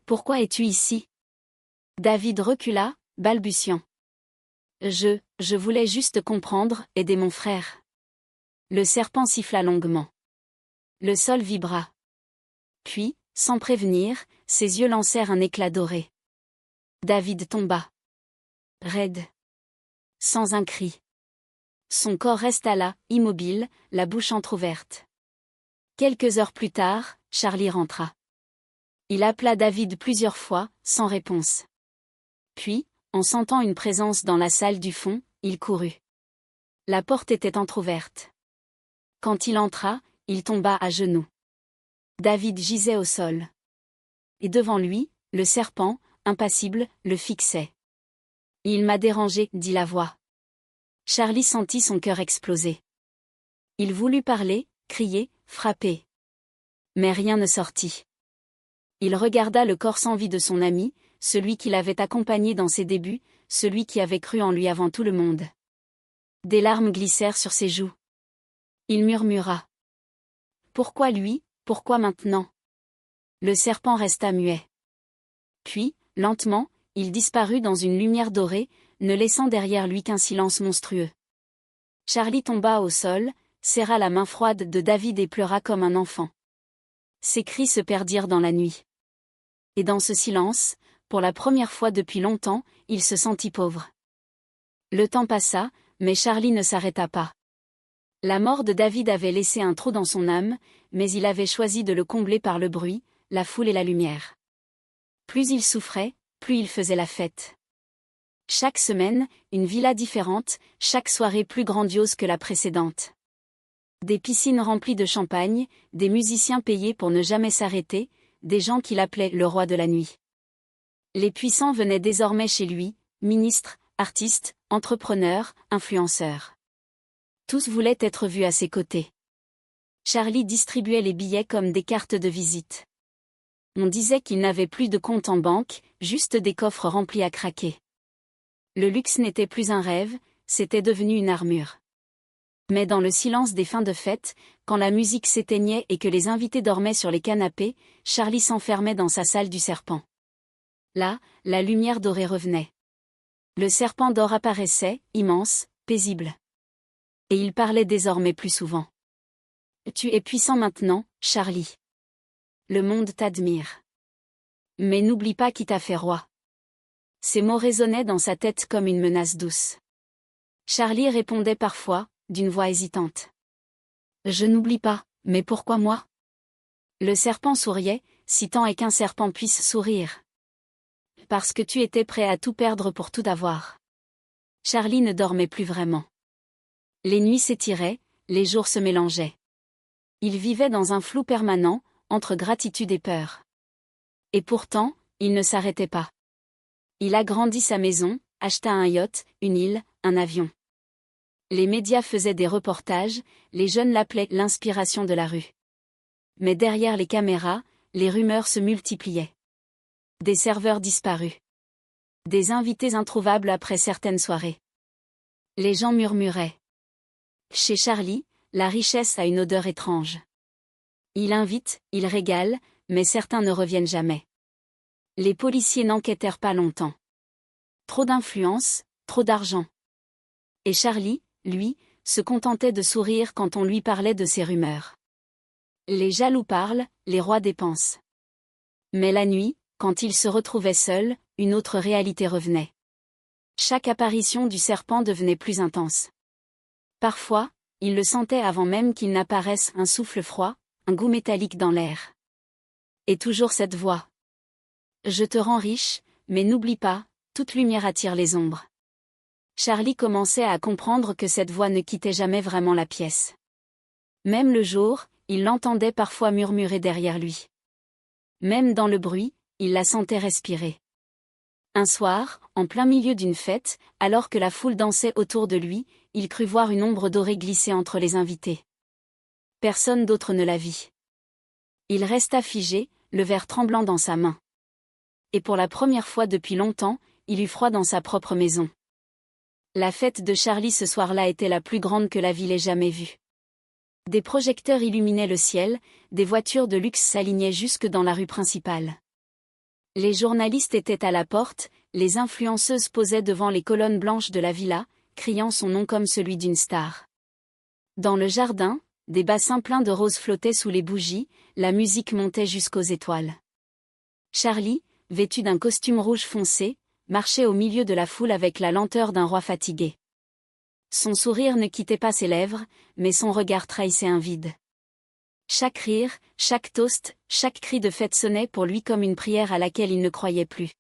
Pourquoi es-tu ici? David recula, balbutiant. Je voulais juste comprendre, aider mon frère. Le serpent siffla longuement. Le sol vibra. Puis, sans prévenir, ses yeux lancèrent un éclat doré. David tomba. Raide. Sans un cri. Son corps resta là, immobile, la bouche entr'ouverte. Quelques heures plus tard, Charlie rentra. Il appela David plusieurs fois, sans réponse. Puis, en sentant une présence dans la salle du fond, il courut. La porte était entr'ouverte. Quand il entra, il tomba à genoux. David gisait au sol. Et devant lui, le serpent, impassible, le fixait. Il m'a dérangé, dit la voix. Charlie sentit son cœur exploser. Il voulut parler, crier, frapper. Mais rien ne sortit. Il regarda le corps sans vie de son ami, celui qui l'avait accompagné dans ses débuts, celui qui avait cru en lui avant tout le monde. Des larmes glissèrent sur ses joues. Il murmura. Pourquoi lui, pourquoi maintenant? Le serpent resta muet. Puis, lentement, il disparut dans une lumière dorée, ne laissant derrière lui qu'un silence monstrueux. Charlie tomba au sol, serra la main froide de David et pleura comme un enfant. Ses cris se perdirent dans la nuit. Et dans ce silence, pour la première fois depuis longtemps, il se sentit pauvre. Le temps passa, mais Charlie ne s'arrêta pas. La mort de David avait laissé un trou dans son âme, mais il avait choisi de le combler par le bruit, la foule et la lumière. Plus il souffrait, plus il faisait la fête. Chaque semaine, une villa différente, chaque soirée plus grandiose que la précédente. Des piscines remplies de champagne, des musiciens payés pour ne jamais s'arrêter, des gens qui l'appelaient le roi de la nuit. Les puissants venaient désormais chez lui, ministres, artistes, entrepreneurs, influenceurs. Tous voulaient être vus à ses côtés. Charlie distribuait les billets comme des cartes de visite. On disait qu'il n'avait plus de compte en banque, juste des coffres remplis à craquer. Le luxe n'était plus un rêve, c'était devenu une armure. Mais dans le silence des fins de fête, quand la musique s'éteignait et que les invités dormaient sur les canapés, Charlie s'enfermait dans sa salle du serpent. Là, la lumière dorée revenait. Le serpent d'or apparaissait, immense, paisible. Et il parlait désormais plus souvent. Tu es puissant maintenant, Charlie. Le monde t'admire. Mais n'oublie pas qui t'a fait roi. Ces mots résonnaient dans sa tête comme une menace douce. Charlie répondait parfois, d'une voix hésitante. Je n'oublie pas, mais pourquoi moi? Le serpent souriait, si tant est qu'un serpent puisse sourire. Parce que tu étais prêt à tout perdre pour tout avoir. Charlie ne dormait plus vraiment. Les nuits s'étiraient, les jours se mélangeaient. Il vivait dans un flou permanent, entre gratitude et peur. Et pourtant, il ne s'arrêtait pas. Il agrandit sa maison, acheta un yacht, une île, un avion. Les médias faisaient des reportages, les jeunes l'appelaient l'inspiration de la rue. Mais derrière les caméras, les rumeurs se multipliaient. Des serveurs disparus. Des invités introuvables après certaines soirées. Les gens murmuraient. Chez Charlie, la richesse a une odeur étrange. Il invite, il régale, mais certains ne reviennent jamais. Les policiers n'enquêtèrent pas longtemps. Trop d'influence, trop d'argent. Et Charlie, lui, se contentait de sourire quand on lui parlait de ces rumeurs. Les jaloux parlent, les rois dépensent. Mais la nuit, quand il se retrouvait seul, une autre réalité revenait. Chaque apparition du serpent devenait plus intense. Parfois, il le sentait avant même qu'il n'apparaisse, un souffle froid, un goût métallique dans l'air. Et toujours cette voix. Je te rends riche, mais n'oublie pas, toute lumière attire les ombres. Charlie commençait à comprendre que cette voix ne quittait jamais vraiment la pièce. Même le jour, il l'entendait parfois murmurer derrière lui. Même dans le bruit, il la sentait respirer. Un soir, en plein milieu d'une fête, alors que la foule dansait autour de lui, il crut voir une ombre dorée glisser entre les invités. Personne d'autre ne la vit. Il resta figé, le verre tremblant dans sa main. Et pour la première fois depuis longtemps, il eut froid dans sa propre maison. La fête de Charlie ce soir-là était la plus grande que la ville ait jamais vue. Des projecteurs illuminaient le ciel, des voitures de luxe s'alignaient jusque dans la rue principale. Les journalistes étaient à la porte, les influenceuses posaient devant les colonnes blanches de la villa, criant son nom comme celui d'une star. Dans le jardin, des bassins pleins de roses flottaient sous les bougies, la musique montait jusqu'aux étoiles. Charlie, vêtu d'un costume rouge foncé, marchait au milieu de la foule avec la lenteur d'un roi fatigué. Son sourire ne quittait pas ses lèvres, mais son regard trahissait un vide. Chaque rire, chaque toast, chaque cri de fête sonnait pour lui comme une prière à laquelle il ne croyait plus.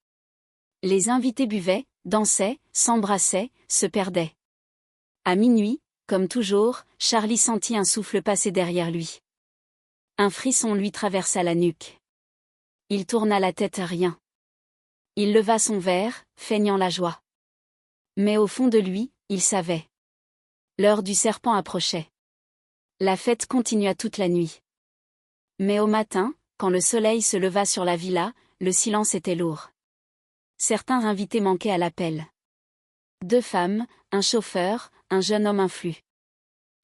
Les invités buvaient, dansaient, s'embrassaient, se perdaient. À minuit, comme toujours, Charlie sentit un souffle passer derrière lui. Un frisson lui traversa la nuque. Il tourna la tête à rien. Il leva son verre, feignant la joie. Mais au fond de lui, il savait. L'heure du serpent approchait. La fête continua toute la nuit. Mais au matin, quand le soleil se leva sur la villa, le silence était lourd. Certains invités manquaient à l'appel. 2 femmes, un chauffeur, un jeune homme influx.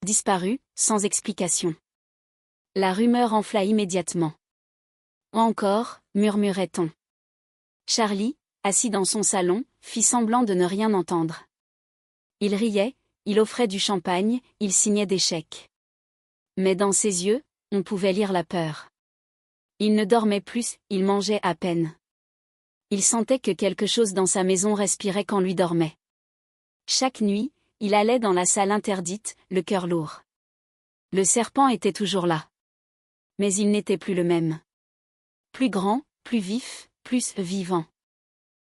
Disparus, sans explication. La rumeur enfla immédiatement. Encore, murmurait-on. Charlie, assis dans son salon, fit semblant de ne rien entendre. Il riait, il offrait du champagne, il signait des chèques. Mais dans ses yeux, on pouvait lire la peur. Il ne dormait plus, il mangeait à peine. Il sentait que quelque chose dans sa maison respirait quand lui dormait. Chaque nuit, il allait dans la salle interdite, le cœur lourd. Le serpent était toujours là. Mais il n'était plus le même. Plus grand, plus vif, plus vivant.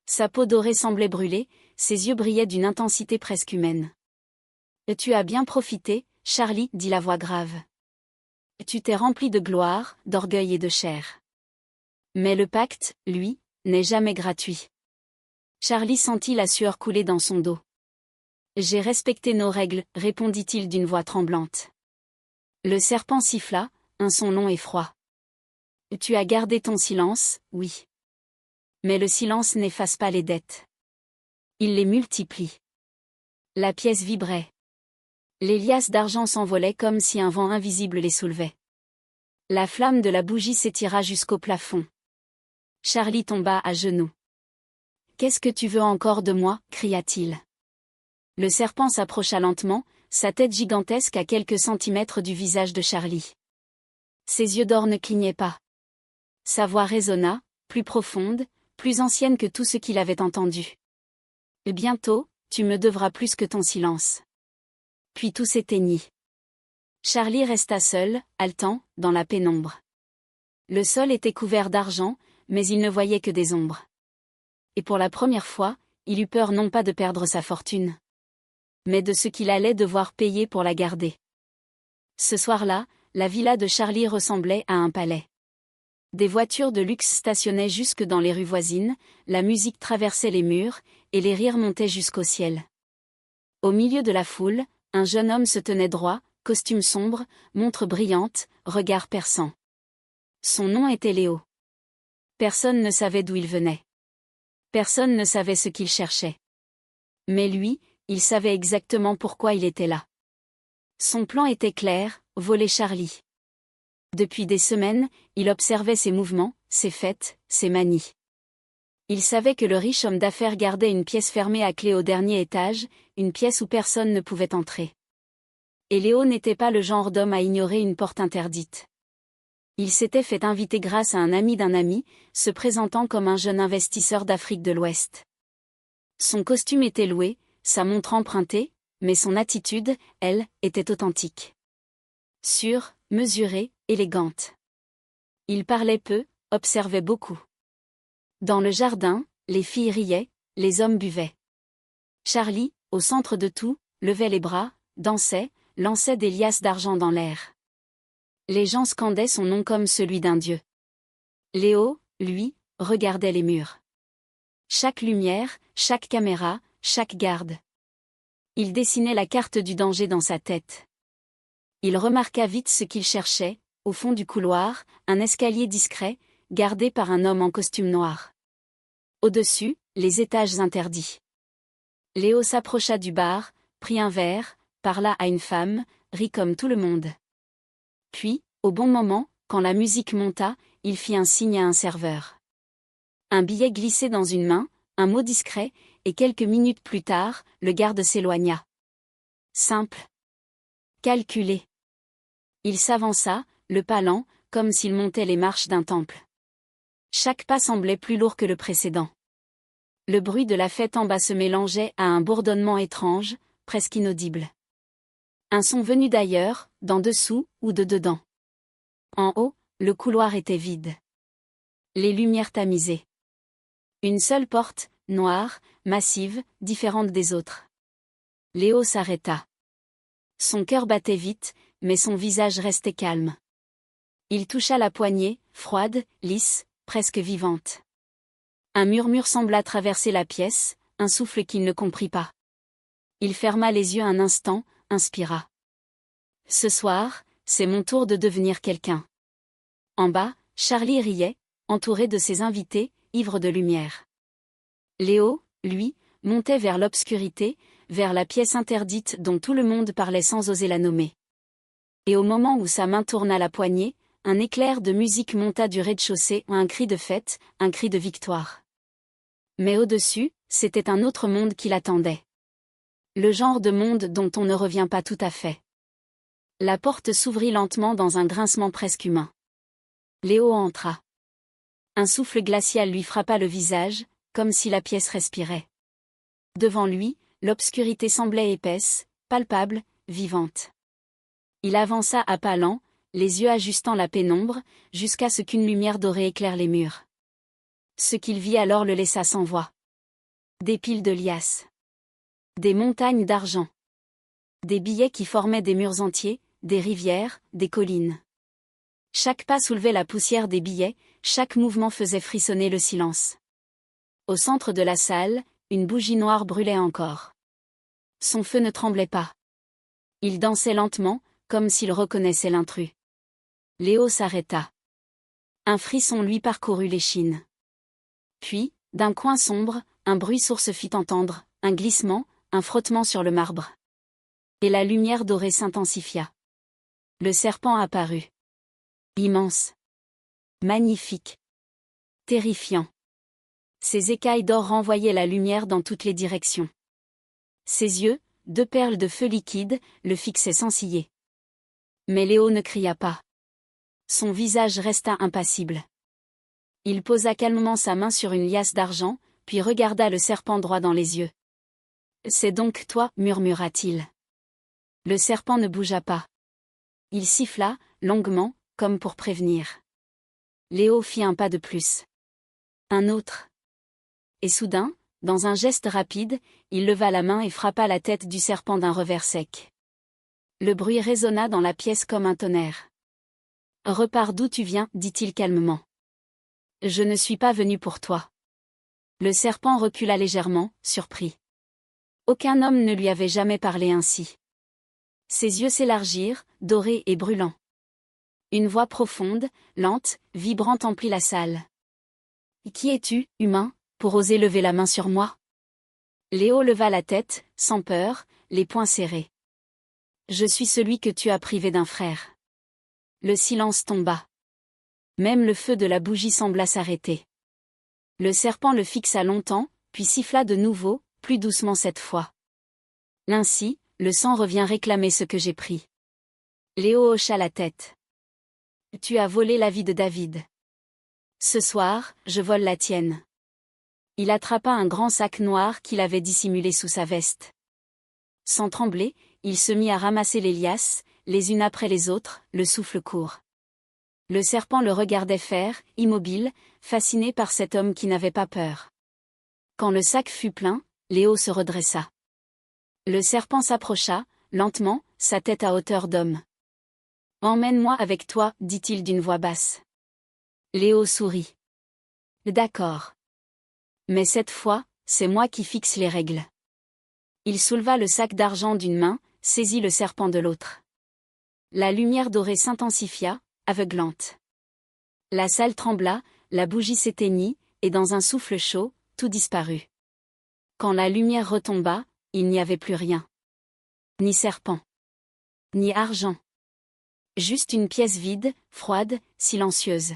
Sa peau dorée semblait brûler, ses yeux brillaient d'une intensité presque humaine. « Tu as bien profité, Charlie, dit la voix grave. Tu t'es rempli de gloire, d'orgueil et de chair. Mais le pacte, lui, n'est jamais gratuit. » Charlie sentit la sueur couler dans son dos. « J'ai respecté nos règles, répondit-il d'une voix tremblante. Le serpent siffla, un son long et froid. « Tu as gardé ton silence, oui. Mais le silence n'efface pas les dettes. Il les multiplie. » La pièce vibrait. Les liasses d'argent s'envolaient comme si un vent invisible les soulevait. La flamme de la bougie s'étira jusqu'au plafond. Charlie tomba à genoux. « Qu'est-ce que tu veux encore de moi » cria-t-il. Le serpent s'approcha lentement, sa tête gigantesque à quelques centimètres du visage de Charlie. Ses yeux d'or ne clignaient pas. Sa voix résonna, plus profonde, plus ancienne que tout ce qu'il avait entendu. « Bientôt, tu me devras plus que ton silence. » Puis tout s'éteignit. Charlie resta seul, haletant, dans la pénombre. Le sol était couvert d'argent, mais il ne voyait que des ombres. Et pour la première fois, il eut peur non pas de perdre sa fortune, mais de ce qu'il allait devoir payer pour la garder. Ce soir-là, la villa de Charlie ressemblait à un palais. Des voitures de luxe stationnaient jusque dans les rues voisines, la musique traversait les murs, et les rires montaient jusqu'au ciel. Au milieu de la foule, un jeune homme se tenait droit, costume sombre, montre brillante, regard perçant. Son nom était Léo. Personne ne savait d'où il venait. Personne ne savait ce qu'il cherchait. Mais lui, il savait exactement pourquoi il était là. Son plan était clair, voler Charlie. Depuis des semaines, il observait ses mouvements, ses fêtes, ses manies. Il savait que le riche homme d'affaires gardait une pièce fermée à clé au dernier étage, une pièce où personne ne pouvait entrer. Et Léo n'était pas le genre d'homme à ignorer une porte interdite. Il s'était fait inviter grâce à un ami d'un ami, se présentant comme un jeune investisseur d'Afrique de l'Ouest. Son costume était loué, sa montre empruntée, mais son attitude, elle, était authentique. Sûre, mesurée, élégante. Il parlait peu, observait beaucoup. Dans le jardin, les filles riaient, les hommes buvaient. Charlie, au centre de tout, levait les bras, dansait, lançait des liasses d'argent dans l'air. Les gens scandaient son nom comme celui d'un dieu. Léo, lui, regardait les murs. Chaque lumière, chaque caméra, chaque garde. Il dessinait la carte du danger dans sa tête. Il remarqua vite ce qu'il cherchait, au fond du couloir, un escalier discret, gardé par un homme en costume noir. Au-dessus, les étages interdits. Léo s'approcha du bar, prit un verre, parla à une femme, rit comme tout le monde. Puis, au bon moment, quand la musique monta, il fit un signe à un serveur. Un billet glissé dans une main, un mot discret, et quelques minutes plus tard, le garde s'éloigna. Simple. Calculé. Il s'avança, le pas lent, comme s'il montait les marches d'un temple. Chaque pas semblait plus lourd que le précédent. Le bruit de la fête en bas se mélangeait à un bourdonnement étrange, presque inaudible. Un son venu d'ailleurs, d'en dessous, ou de dedans. En haut, le couloir était vide. Les lumières tamisées. Une seule porte, noire, massive, différente des autres. Léo s'arrêta. Son cœur battait vite, mais son visage restait calme. Il toucha la poignée, froide, lisse, presque vivante. Un murmure sembla traverser la pièce, un souffle qu'il ne comprit pas. Il ferma les yeux un instant, inspira. Ce soir, c'est mon tour de devenir quelqu'un. En bas, Charlie riait, entouré de ses invités, ivres de lumière. Léo, lui, montait vers l'obscurité, vers la pièce interdite dont tout le monde parlait sans oser la nommer. Et au moment où sa main tourna la poignée, un éclair de musique monta du rez-de-chaussée, un cri de fête, un cri de victoire. Mais au-dessus, c'était un autre monde qui l'attendait. Le genre de monde dont on ne revient pas tout à fait. La porte s'ouvrit lentement dans un grincement presque humain. Léo entra. Un souffle glacial lui frappa le visage, comme si la pièce respirait. Devant lui, l'obscurité semblait épaisse, palpable, vivante. Il avança à pas lents, les yeux ajustant la pénombre, jusqu'à ce qu'une lumière dorée éclaire les murs. Ce qu'il vit alors le laissa sans voix. Des piles de liasses. Des montagnes d'argent. Des billets qui formaient des murs entiers, des rivières, des collines. Chaque pas soulevait la poussière des billets, chaque mouvement faisait frissonner le silence. Au centre de la salle, une bougie noire brûlait encore. Son feu ne tremblait pas. Il dansait lentement, comme s'il reconnaissait l'intrus. Léo s'arrêta. Un frisson lui parcourut l'échine. Puis, d'un coin sombre, un bruit sourd se fit entendre, un glissement, un frottement sur le marbre. Et la lumière dorée s'intensifia. Le serpent apparut. Immense. Magnifique. Terrifiant. Ses écailles d'or renvoyaient la lumière dans toutes les directions. Ses yeux, deux perles de feu liquide, le fixaient sans ciller. Mais Léo ne cria pas. Son visage resta impassible. Il posa calmement sa main sur une liasse d'argent, puis regarda le serpent droit dans les yeux. « C'est donc toi, murmura-t-il. » Le serpent ne bougea pas. Il siffla, longuement, comme pour prévenir. Léo fit un pas de plus. Un autre. Et soudain, dans un geste rapide, il leva la main et frappa la tête du serpent d'un revers sec. Le bruit résonna dans la pièce comme un tonnerre. « Repars d'où tu viens, dit-il calmement. Je ne suis pas venu pour toi. » Le serpent recula légèrement, surpris. Aucun homme ne lui avait jamais parlé ainsi. Ses yeux s'élargirent, dorés et brûlants. Une voix profonde, lente, vibrante emplit la salle. « Qui es-tu, humain, pour oser lever la main sur moi ?» Léo leva la tête, sans peur, les poings serrés. « Je suis celui que tu as privé d'un frère. » Le silence tomba. Même le feu de la bougie sembla s'arrêter. Le serpent le fixa longtemps, puis siffla de nouveau, plus doucement cette fois. « Ainsi, le sang revient réclamer ce que j'ai pris. » Léo hocha la tête. « Tu as volé la vie de David. Ce soir, je vole la tienne. » Il attrapa un grand sac noir qu'il avait dissimulé sous sa veste. Sans trembler, il se mit à ramasser les liasses, les unes après les autres, le souffle court. Le serpent le regardait faire, immobile, fasciné par cet homme qui n'avait pas peur. Quand le sac fut plein, Léo se redressa. Le serpent s'approcha, lentement, sa tête à hauteur d'homme. « Emmène-moi avec toi, dit-il d'une voix basse. Léo sourit. « D'accord. Mais cette fois, c'est moi qui fixe les règles. » Il souleva le sac d'argent d'une main, saisit le serpent de l'autre. La lumière dorée s'intensifia, aveuglante. La salle trembla, la bougie s'éteignit, et dans un souffle chaud, tout disparut. Quand la lumière retomba, il n'y avait plus rien. Ni serpent. Ni argent. Juste une pièce vide, froide, silencieuse.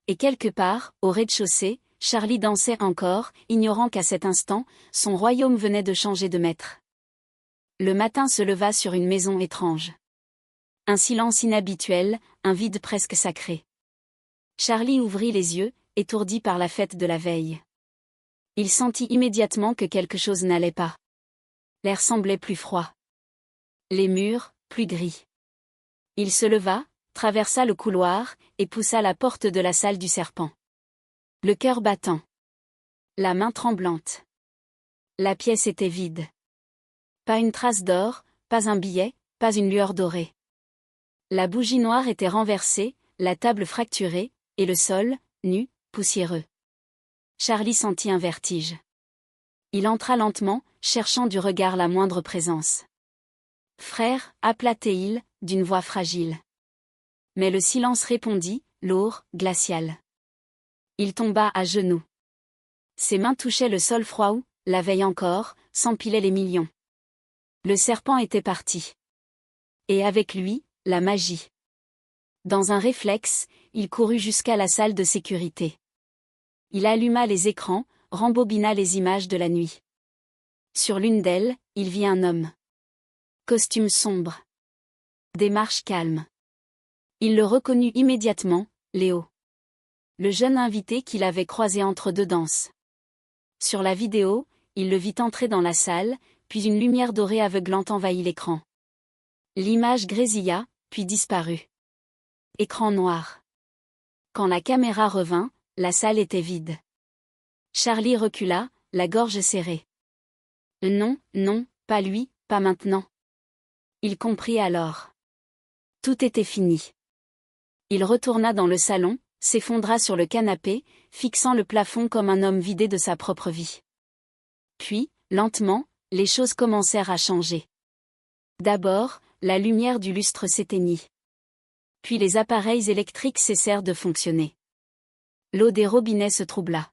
Et quelque part, au rez-de-chaussée, Charlie dansait encore, ignorant qu'à cet instant, son royaume venait de changer de maître. Le matin se leva sur une maison étrange. Un silence inhabituel, un vide presque sacré. Charlie ouvrit les yeux, étourdi par la fête de la veille. Il sentit immédiatement que quelque chose n'allait pas. L'air semblait plus froid. Les murs, plus gris. Il se leva, traversa le couloir, et poussa la porte de la salle du serpent. Le cœur battant. La main tremblante. La pièce était vide. Pas une trace d'or, pas un billet, pas une lueur dorée. La bougie noire était renversée, la table fracturée, et le sol, nu, poussiéreux. Charlie sentit un vertige. Il entra lentement, cherchant du regard la moindre présence. « Frère » appela Théil, d'une voix fragile. Mais le silence répondit, lourd, glacial. Il tomba à genoux. Ses mains touchaient le sol froid où, la veille encore, s'empilaient les millions. Le serpent était parti. Et avec lui, la magie. Dans un réflexe, il courut jusqu'à la salle de sécurité. Il alluma les écrans, rembobina les images de la nuit. Sur l'une d'elles, il vit un homme. Costume sombre. Démarche calme. Il le reconnut immédiatement, Léo. Le jeune invité qu'il avait croisé entre deux danses. Sur la vidéo, il le vit entrer dans la salle, puis une lumière dorée aveuglante envahit l'écran. L'image grésilla, puis disparut. Écran noir. Quand la caméra revint, la salle était vide. Charlie recula, la gorge serrée. Non, non, pas lui, pas maintenant. Il comprit alors. Tout était fini. Il retourna dans le salon, s'effondra sur le canapé, fixant le plafond comme un homme vidé de sa propre vie. Puis, lentement, les choses commencèrent à changer. D'abord, la lumière du lustre s'éteignit. Puis les appareils électriques cessèrent de fonctionner. L'eau des robinets se troubla.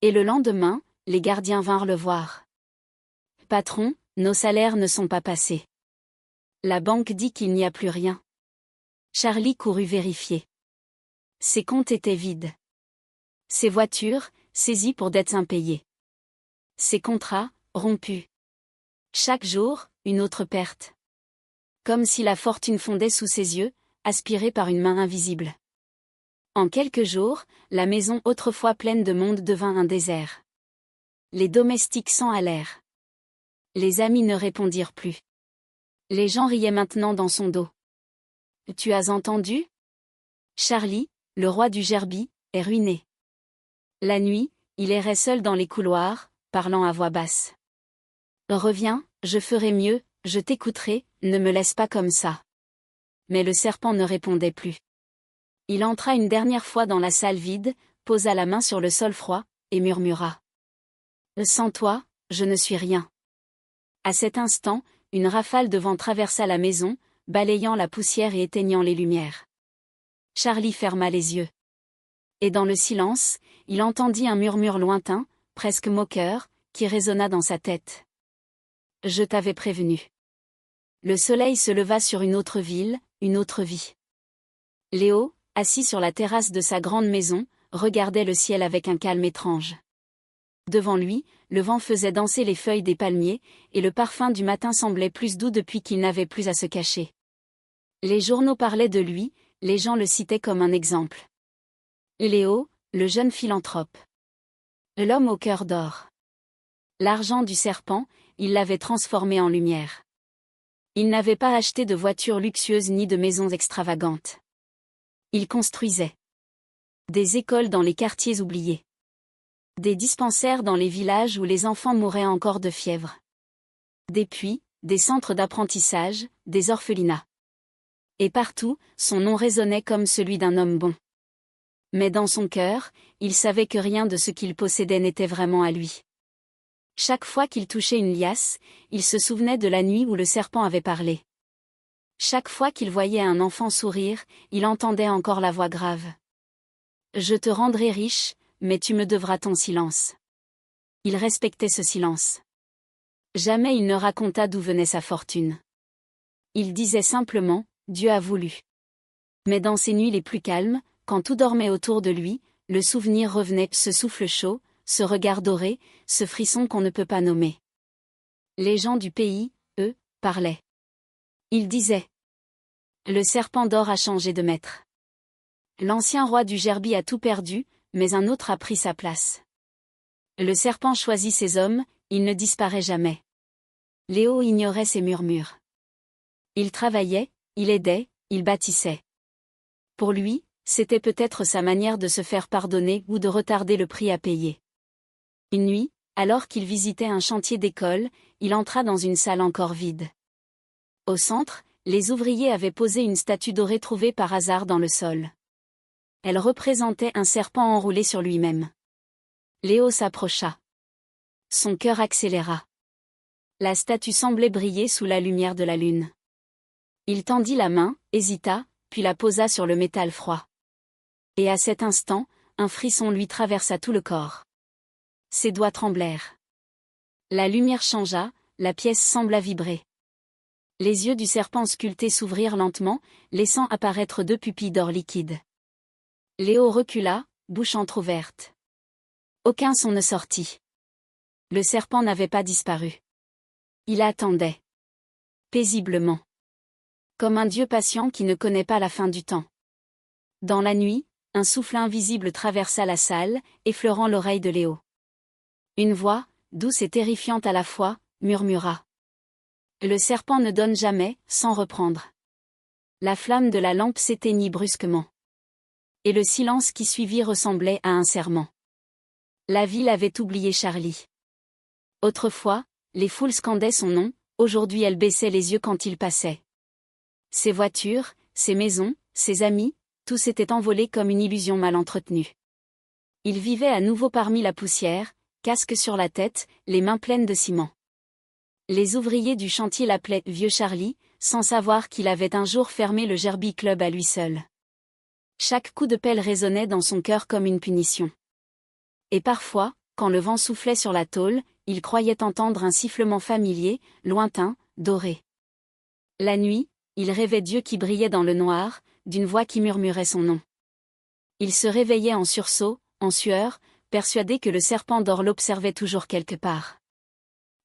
Et le lendemain, les gardiens vinrent le voir. « Patron, nos salaires ne sont pas passés. La banque dit qu'il n'y a plus rien. » Charlie courut vérifier. Ses comptes étaient vides. Ses voitures, saisies pour dettes impayées. Ses contrats, rompus. Chaque jour, une autre perte. Comme si la fortune fondait sous ses yeux, aspirée par une main invisible. En quelques jours, la maison autrefois pleine de monde devint un désert. Les domestiques s'en allèrent. Les amis ne répondirent plus. Les gens riaient maintenant dans son dos. « Tu as entendu ? Charlie, le roi du gerbille, est ruiné. » La nuit, il errait seul dans les couloirs, parlant à voix basse. « Reviens, je ferai mieux, je t'écouterai, ne me laisse pas comme ça. » Mais le serpent ne répondait plus. Il entra une dernière fois dans la salle vide, posa la main sur le sol froid, et murmura. « Sans toi, je ne suis rien. » À cet instant, une rafale de vent traversa la maison, balayant la poussière et éteignant les lumières. Charlie ferma les yeux. Et dans le silence, il entendit un murmure lointain, presque moqueur, qui résonna dans sa tête. « Je t'avais prévenu. » Le soleil se leva sur une autre ville, une autre vie. Léo, assis sur la terrasse de sa grande maison, regardait le ciel avec un calme étrange. Devant lui, le vent faisait danser les feuilles des palmiers, et le parfum du matin semblait plus doux depuis qu'il n'avait plus à se cacher. Les journaux parlaient de lui, les gens le citaient comme un exemple. Léo, le jeune philanthrope. L'homme au cœur d'or. L'argent du serpent, il l'avait transformé en lumière. Il n'avait pas acheté de voitures luxueuses ni de maisons extravagantes. Il construisait des écoles dans les quartiers oubliés. Des dispensaires dans les villages où les enfants mouraient encore de fièvre. Des puits, des centres d'apprentissage, des orphelinats. Et partout, son nom résonnait comme celui d'un homme bon. Mais dans son cœur, il savait que rien de ce qu'il possédait n'était vraiment à lui. Chaque fois qu'il touchait une liasse, il se souvenait de la nuit où le serpent avait parlé. Chaque fois qu'il voyait un enfant sourire, il entendait encore la voix grave. « Je te rendrai riche, mais tu me devras ton silence. » Il respectait ce silence. Jamais il ne raconta d'où venait sa fortune. Il disait simplement, « Dieu a voulu. » Mais dans ces nuits les plus calmes, quand tout dormait autour de lui, le souvenir revenait, ce souffle chaud, ce regard doré, ce frisson qu'on ne peut pas nommer. Les gens du pays, eux, parlaient. Ils disaient. Le serpent d'or a changé de maître. L'ancien roi du gerbille a tout perdu, mais un autre a pris sa place. Le serpent choisit ses hommes, il ne disparaît jamais. Léo ignorait ces murmures. Il travaillait, il aidait, il bâtissait. Pour lui, c'était peut-être sa manière de se faire pardonner ou de retarder le prix à payer. Une nuit, alors qu'il visitait un chantier d'école, il entra dans une salle encore vide. Au centre, les ouvriers avaient posé une statue dorée trouvée par hasard dans le sol. Elle représentait un serpent enroulé sur lui-même. Léo s'approcha. Son cœur accéléra. La statue semblait briller sous la lumière de la lune. Il tendit la main, hésita, puis la posa sur le métal froid. Et à cet instant, un frisson lui traversa tout le corps. Ses doigts tremblèrent. La lumière changea, la pièce sembla vibrer. Les yeux du serpent sculpté s'ouvrirent lentement, laissant apparaître 2 pupilles d'or liquide. Léo recula, bouche entr'ouverte. Aucun son ne sortit. Le serpent n'avait pas disparu. Il attendait. Paisiblement. Comme un dieu patient qui ne connaît pas la fin du temps. Dans la nuit, un souffle invisible traversa la salle, effleurant l'oreille de Léo. Une voix, douce et terrifiante à la fois, murmura. Le serpent ne donne jamais, sans reprendre. La flamme de la lampe s'éteignit brusquement. Et le silence qui suivit ressemblait à un serment. La ville avait oublié Charlie. Autrefois, les foules scandaient son nom, aujourd'hui elle baissait les yeux quand il passait. Ses voitures, ses maisons, ses amis, tout s'était envolé comme une illusion mal entretenue. Il vivait à nouveau parmi la poussière, casque sur la tête, les mains pleines de ciment. Les ouvriers du chantier l'appelaient « Vieux Charlie », sans savoir qu'il avait un jour fermé le Gerby Club à lui seul. Chaque coup de pelle résonnait dans son cœur comme une punition. Et parfois, quand le vent soufflait sur la tôle, il croyait entendre un sifflement familier, lointain, doré. La nuit, il rêvait Dieu qui brillait dans le noir, d'une voix qui murmurait son nom. Il se réveillait en sursaut, en sueur, persuadé que le serpent d'or l'observait toujours quelque part.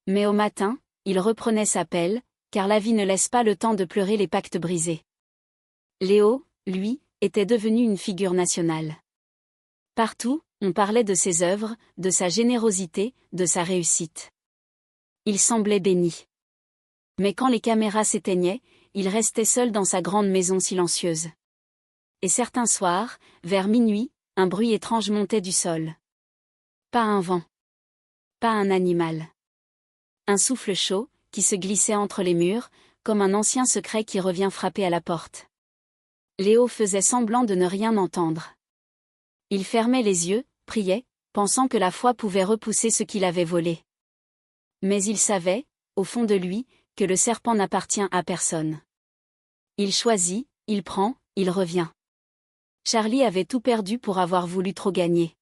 Mais au matin, il reprenait sa pelle, car la vie ne laisse pas le temps de pleurer les pactes brisés. Léo, lui, était devenu une figure nationale. Partout, on parlait de ses œuvres, de sa générosité, de sa réussite. Il semblait béni. Mais quand les caméras s'éteignaient, il restait seul dans sa grande maison silencieuse. Et certains soirs, vers minuit, un bruit étrange montait du sol. Pas un vent. Pas un animal. Un souffle chaud, qui se glissait entre les murs, comme un ancien secret qui revient frapper à la porte. Léo faisait semblant de ne rien entendre. Il fermait les yeux, priait, pensant que la foi pouvait repousser ce qu'il avait volé. Mais il savait, au fond de lui, que le serpent n'appartient à personne. Il choisit, il prend, il revient. Charlie avait tout perdu pour avoir voulu trop gagner.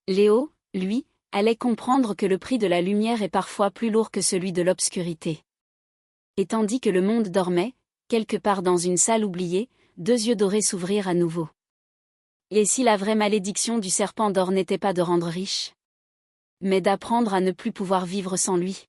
Léo, lui, allait comprendre que le prix de la lumière est parfois plus lourd que celui de l'obscurité. Et tandis que le monde dormait, quelque part dans une salle oubliée, 2 yeux dorés s'ouvrirent à nouveau. Et si la vraie malédiction du serpent d'or n'était pas de rendre riche, mais d'apprendre à ne plus pouvoir vivre sans lui?